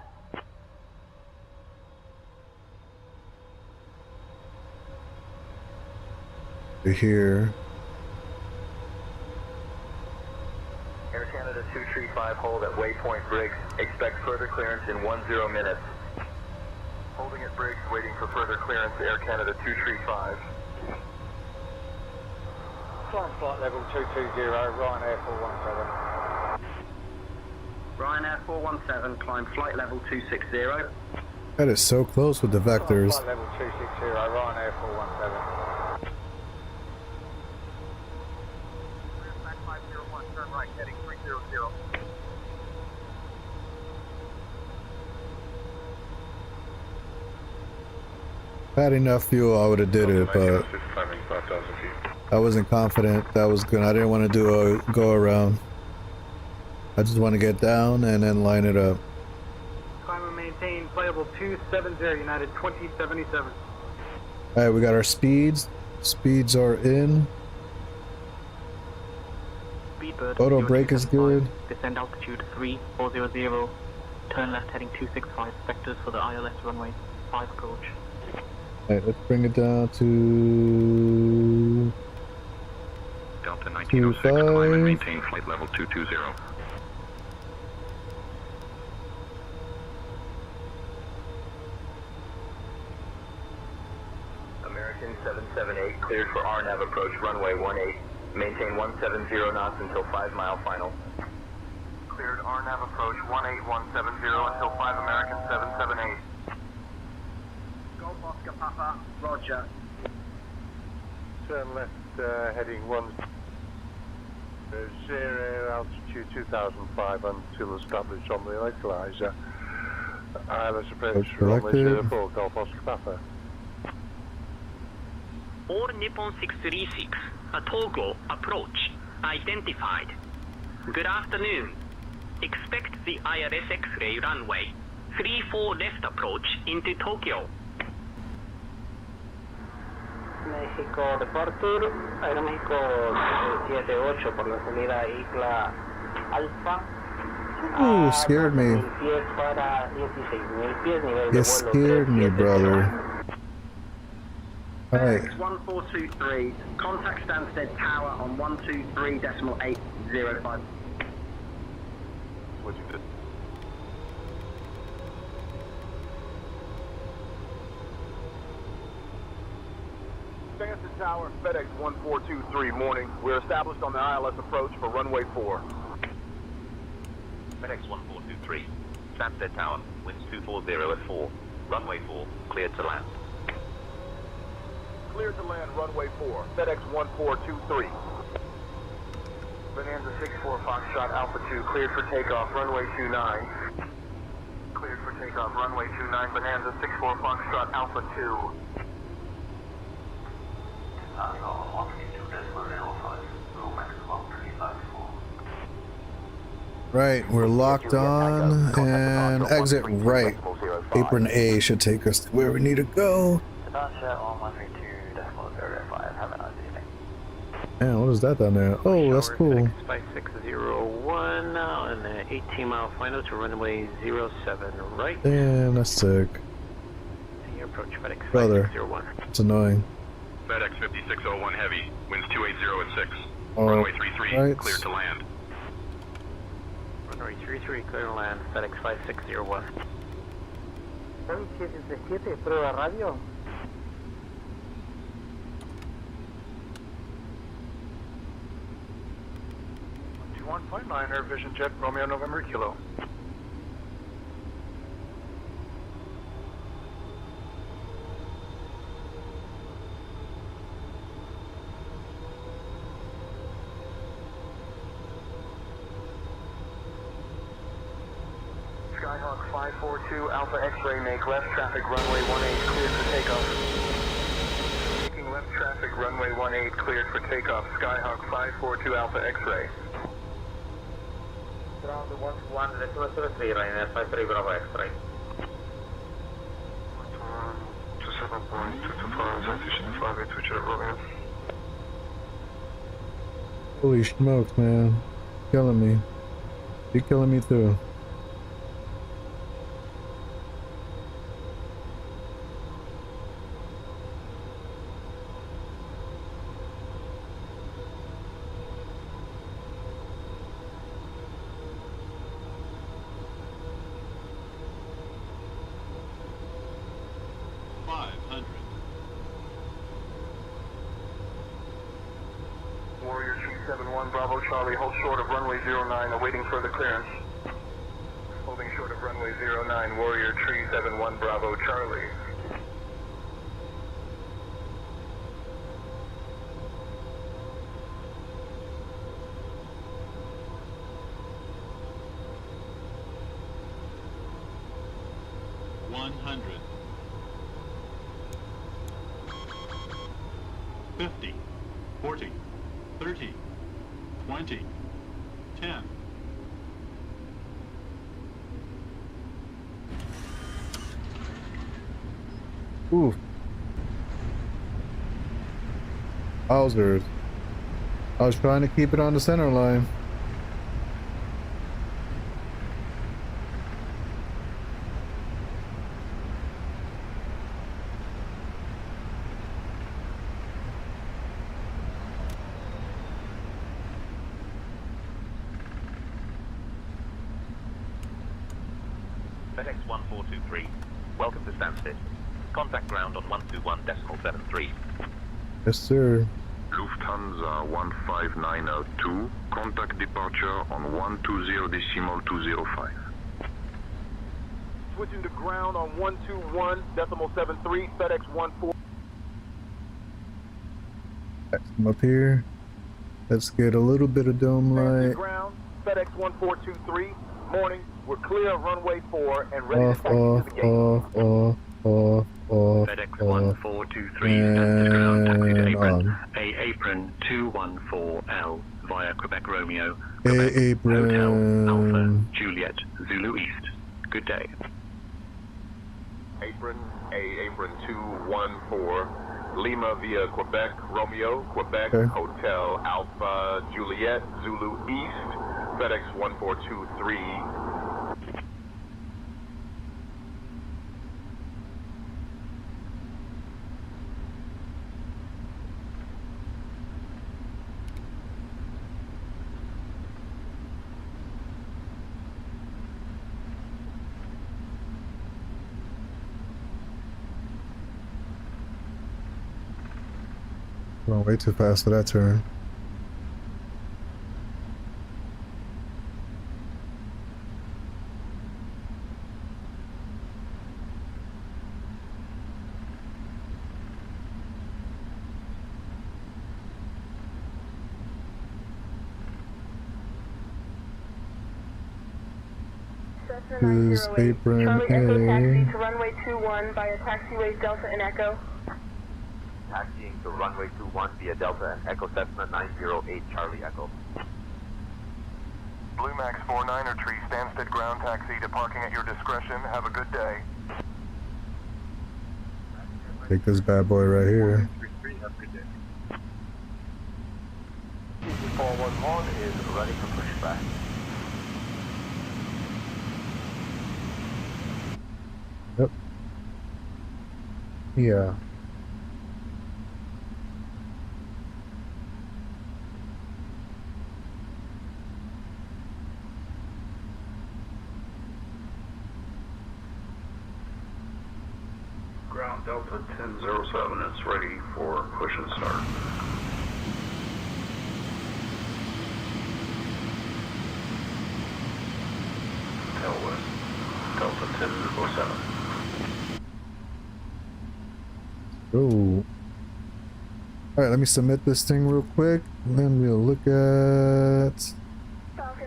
Here. Air Canada 235, hold at waypoint Briggs. Expect further clearance in 10 minutes. Holding at Briggs, waiting for further clearance, Air Canada 235. Climb flight level 220, Ryanair 417. Ryanair 417, climb flight level 260. That is so close with the vectors. Flight level 260, Ryanair 417. Turn right, heading 300. If I had enough fuel, I would have did it, but I wasn't confident that was good. I didn't want to do a go around. I just want to get down and then line it up. Climb and maintain flight level 270, United 2077. Alright, we got our speeds. Speeds are in. Speedbird. Auto brake is good. Descend altitude 3400. Turn left heading 265. Vectors for the ILS runway 5 approach. Alright, let's bring it down to Delta 1906, climb and maintain flight level 220. American 778, cleared for RNAV approach, runway 18. Maintain 170 knots until 5 mile final. Cleared RNAV approach 18170 until 5 American 778. Golf Oscar Papa, Roger. Turn left, heading 10, altitude 2005 until established on the electrolyzer. ILS approach runway 04, Golf Oscar Papa. All Nippon 636, Togo approach identified. Good afternoon. Expect the ILS X-ray runway 34 left approach into Tokyo. México Departure, Aeroméxico 78 por la salida Isla Alfa. Ooh, scared me. You scared me, brother. Alright. FedEx 1423, contact Stansted Tower on 123.805. What you did? Stansted Tower, FedEx 1423, morning. We're established on the ILS approach for runway 4. FedEx 1423, Stansted Tower, winds 240 at 4. Runway 4, cleared to land. Cleared to land, runway 4, FedEx 1423. Bonanza 64 Foxtrot Alpha 2, cleared for takeoff, runway 29. Cleared for takeoff, runway 29, Bonanza 64 Foxtrot Alpha 2. Right, we're locked on and exit right. Apron A should take us to where we need to go. Man, what is that down there? Oh, that's cool. 5601 now and an 18-mile final to runway 07 right. Damn, that's sick. And you approach FedEx Brother, 5601. it's annoying. FedEx 5601 heavy, winds 280 at 6. Oh, Runway 33, right. cleared to land. Runway 33, clear to land, FedEx 5601. 777, prueba radio. 1.9 Air Vision Jet, Romeo November Kilo. Skyhawk 542 Alpha X-ray, make left traffic runway 18 cleared for takeoff. Making left traffic runway 18 cleared for takeoff. Skyhawk 542 Alpha X-ray. Ground 1 decimal 03, Ryanair 53 Bravo X-ray. 27.225, Holy smokes, man. Killing me. You're killing me too. 7 Bravo Charlie, hold short of runway 09, awaiting further clearance. Holding short of runway 09, Warrior Tree 71 Bravo Charlie. $100. 50, 40, 30, 20, 10. Ooh. Wowzers. I was trying to keep it on the center line. FedEx 1423, welcome to Stansted. Contact ground on 121.73. Yes, sir. Lufthansa 15902, contact departure on 120.205. Switching to ground on 121.73, FedEx 14. Come up here. Let's get a little bit of dome light. Ground, FedEx 1423, morning. We're clear of runway 4 and ready Off, to taxi off, to the gate. off. FedEx 1423, Stansted ground, taxi to apron. Apron 214L via Quebec Romeo. Quebec Hotel Alpha Juliet Zulu East. Good day. Apron 214, Lima via Quebec Romeo, Quebec Hotel Alpha Juliet Zulu East, FedEx 1423. Going way too fast for that turn. Is apron Charlie Echo A. taxi to runway 21 via taxiways Delta and Echo. Taxiing to runway 21 via Delta and Echo Cessna 908 Charlie Echo. Blue Max 49er Tree, Stansted ground taxi to parking at your discretion. Have a good day. Take this bad boy right here. 411 is ready for pushback. Yep. Yeah. Ground Delta 1007 is ready for push and start. Tail west, Delta 1007. Oh. Alright, let me submit this thing real quick, and then we'll look at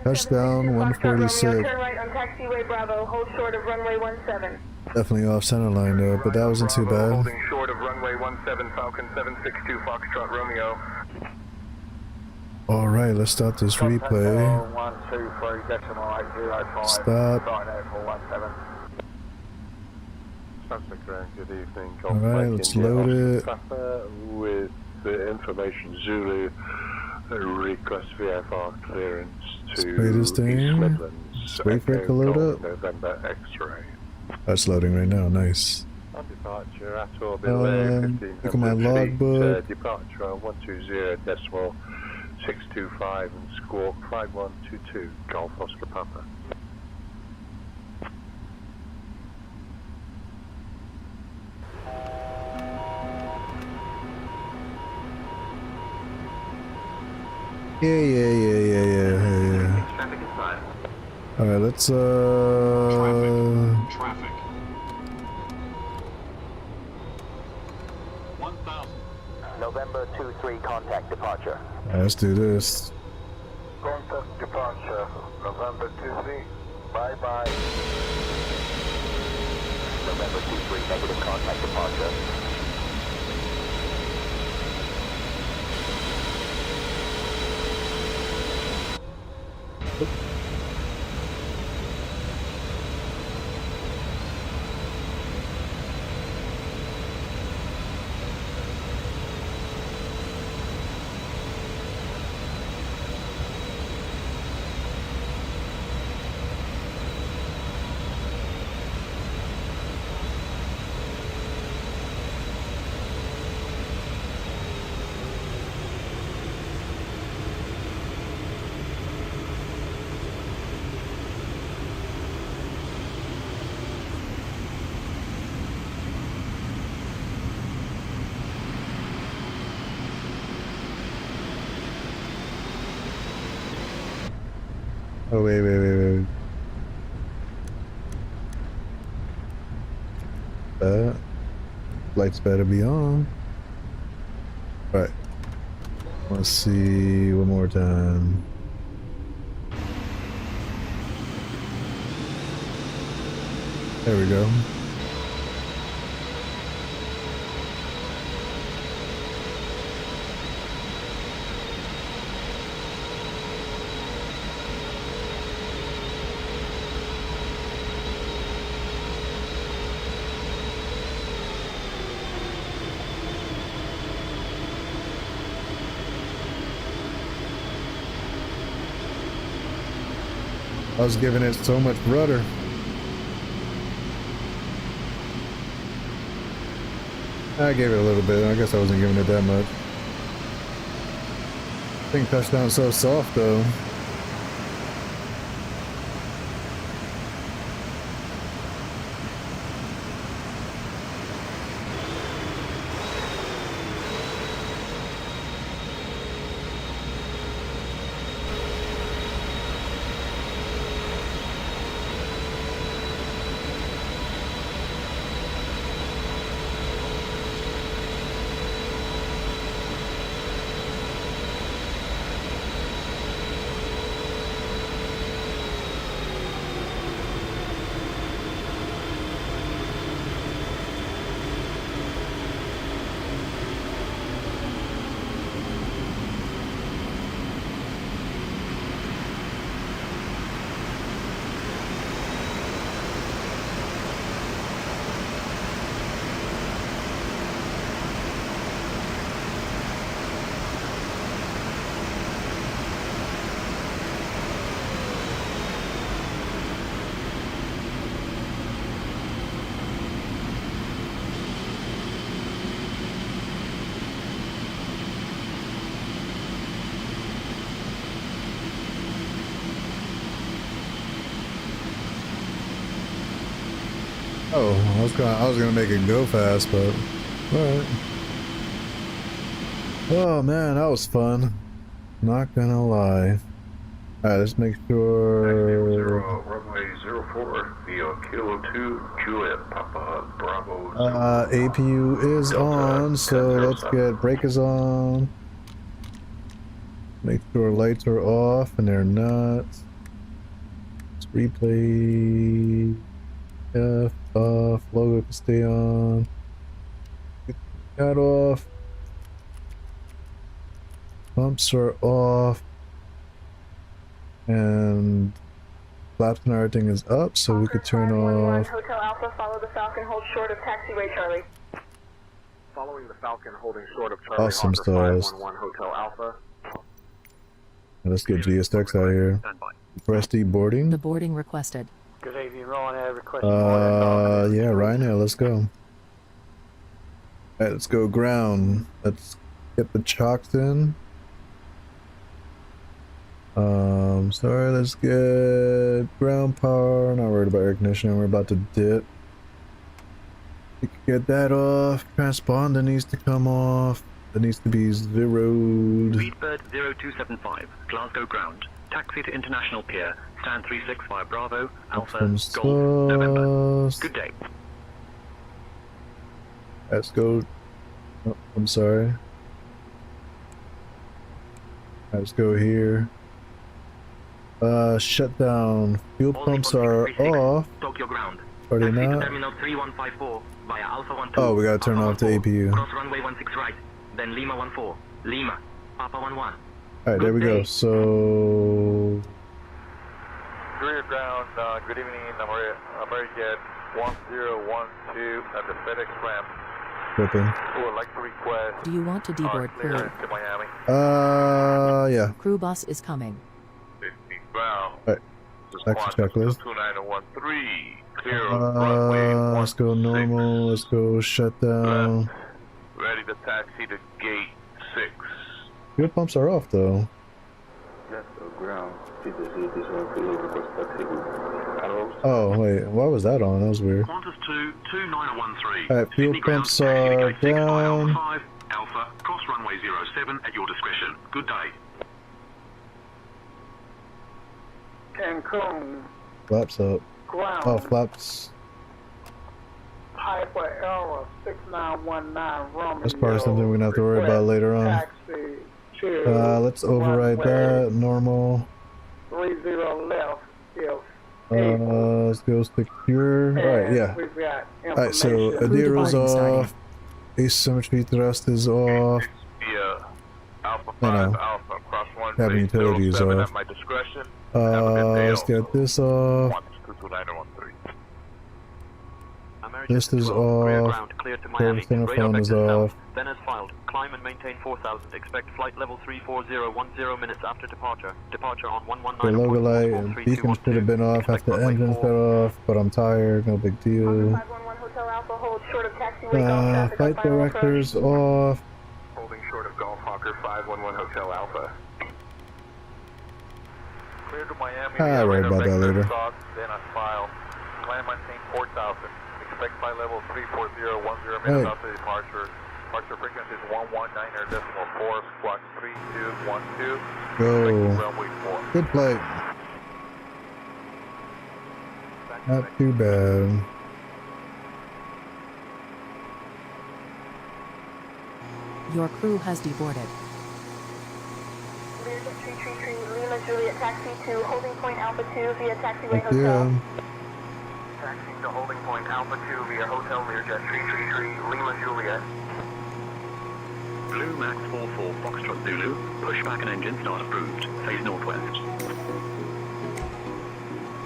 touchdown 146. Turn right on taxiway Bravo, hold short of runway 17. Definitely off center line though, but that wasn't too bad. Holding short of runway 17, Falcon 762 Foxtrot Romeo. Alright, let's start this replay. 123.805. Stop. Transatlantic ground, good evening. Alright, let's load it. Papa with the information Zulu request VFR clearance to Wait this thing. East Midlands. Just wait for it to load up. November X-ray. That's loading right now, nice. On departure at orbit way 1500 look at my logbook. Departure on 120.625 and squawk 5122 Golf Oscar Papa. Yeah. Traffic inside. Alright, let's Traffic. 1000. November 23 contact departure. alright, let's do this. Contact departure. November 23. Bye-bye. November 23 negative contact departure. Oh, wait. Lights better be on. Alright. Let's see one more time. There we go. I was giving it so much rudder. I gave it a little bit. I guess I wasn't giving it that much. I think touchdown's so soft though. Oh, I was gonna make it go fast, but alright. Oh man, that was fun. Not gonna lie. Alright, let's make sure. Runway 04 via Kilo 2, Juliet, Papa, Bravo. APU is on, so let's get breakers on. Make sure lights are off, and they're not. Let's replay. F off, logo can stay on. Get that off. Pumps are off. And flaps and everything is up, so we could turn off. Hotel Alpha, follow the Falcon, hold short of taxiway Charlie. Following the Falcon, holding short of Charlie. Awesome stars. 511 Hotel Alpha. Let's get GSX out of here. Press D boarding. The boarding requested. Good evening, Ryanair. Request yeah, Ryanair, let's go. Alright, let's go ground. Let's get the chocks in. Sorry, let's get ground power. Not worried about air conditioning, we're about to dip. We can get that off. Transponder needs to come off. that needs to be zeroed. Speedbird 0275, Glasgow ground. Taxi to International Pier, stand 365 Bravo, Alpha, Golf, November. Good day. Let's go. Oh, I'm sorry. Let's go here. Shut down. Fuel pumps are off. Tokyo ground. Are they Taxi to not? Terminal 3154 via Alpha 12. Oh, we gotta turn off the APU. Cross runway 16 right, then Lima 14, Lima, Papa 11. Alright, there we go. So. Rear ground, good evening, American 1012 at the FedEx ramp. Flipping. Who would like to request Do you want to deboard crew? to Miami? Yeah. Crew bus is coming. Alright. Extra checklist. 2913, clear runway Let's go normal. Let's go shut down. ready to taxi to gate 6. Fuel pumps are off though. Oh wait, why was that on? That was weird. Qantas 2, 2913. Alright, fuel pumps are down. Alpha, cross runway 07 at your discretion. Good day. Cancun, Flaps up. ground. Oh, flaps. Piper Error 6919 Romeo. That's probably something we're gonna have to worry about later on. Taxi to Let's override that. Normal. 30 left if Let's go secure. Alright, yeah. we've got Alright, so Adiro's off. Asymmetry thrust is off. Yeah, Alpha 5, I know. Alpha, cross one Cabin base utility is 07 off. at my discretion. Have a good day Let's get this off. 122913. This is off. Center phone is off. Then as filed, climb and maintain 4000. Expect flight level 340 minutes after departure. Departure on 119. The logo light and beacon should have been off after the engine fell off, but I'm tired, no big deal. 511 Hotel Alpha, hold short of taxiway golf traffic. Flight directors off. Holding short of Golf Hawker 511 Hotel Alpha. Clear to Miami. I'll worry about that later. Then on file. Climb maintain 4000. Expect flight level 34010 Hey. minutes after departure. Departure frequency is 119.4, squawk 3212. Go. Runway 4. Good flight. Not too bad. Your crew has deboarded. Learjet 333 Lima Juliet taxi to holding point Alpha 2 via taxiway Thank hotel. you. Taxi to holding point Alpha 2 via Hotel Learjet 333 Lima Juliet. Blue Max 44 Foxtrot Zulu, pushback and engine start approved. Face northwest.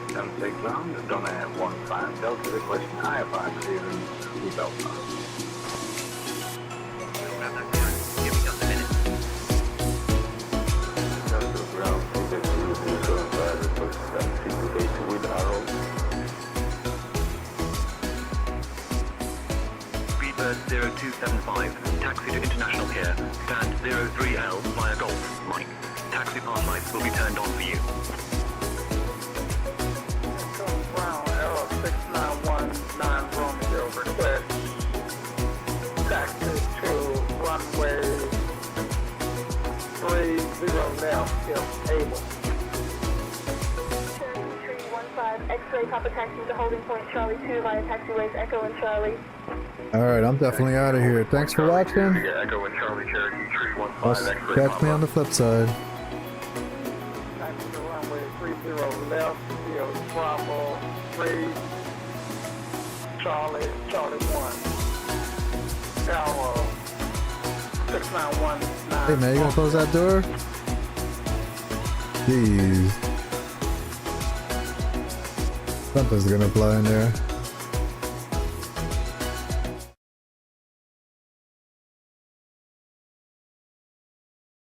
Delta ground, Donna at 15 Delta requesting IFR clearance to Delta. Delta ground, request taxi with arrow. Speedbird 0275, taxi to International Pier, stand 03L via Golf, Mike. Taxi pass lights will be turned on for you. ground Error 6919 Romeo request taxi to runway 30 left if able. 315 X-ray Papa taxi to holding point Charlie 2 via taxiways Echo and Charlie. Alright, I'm definitely out of here. Thanks for watching. Yeah, Echo and Charlie Cherokee 315 I'll X-ray catch me on the flip side. Taxi to runway 30 left if Bravo 3 Charlie 1 Arrow 6919. Hey man, you gonna close that door? Jeez. Something's gonna fly in there.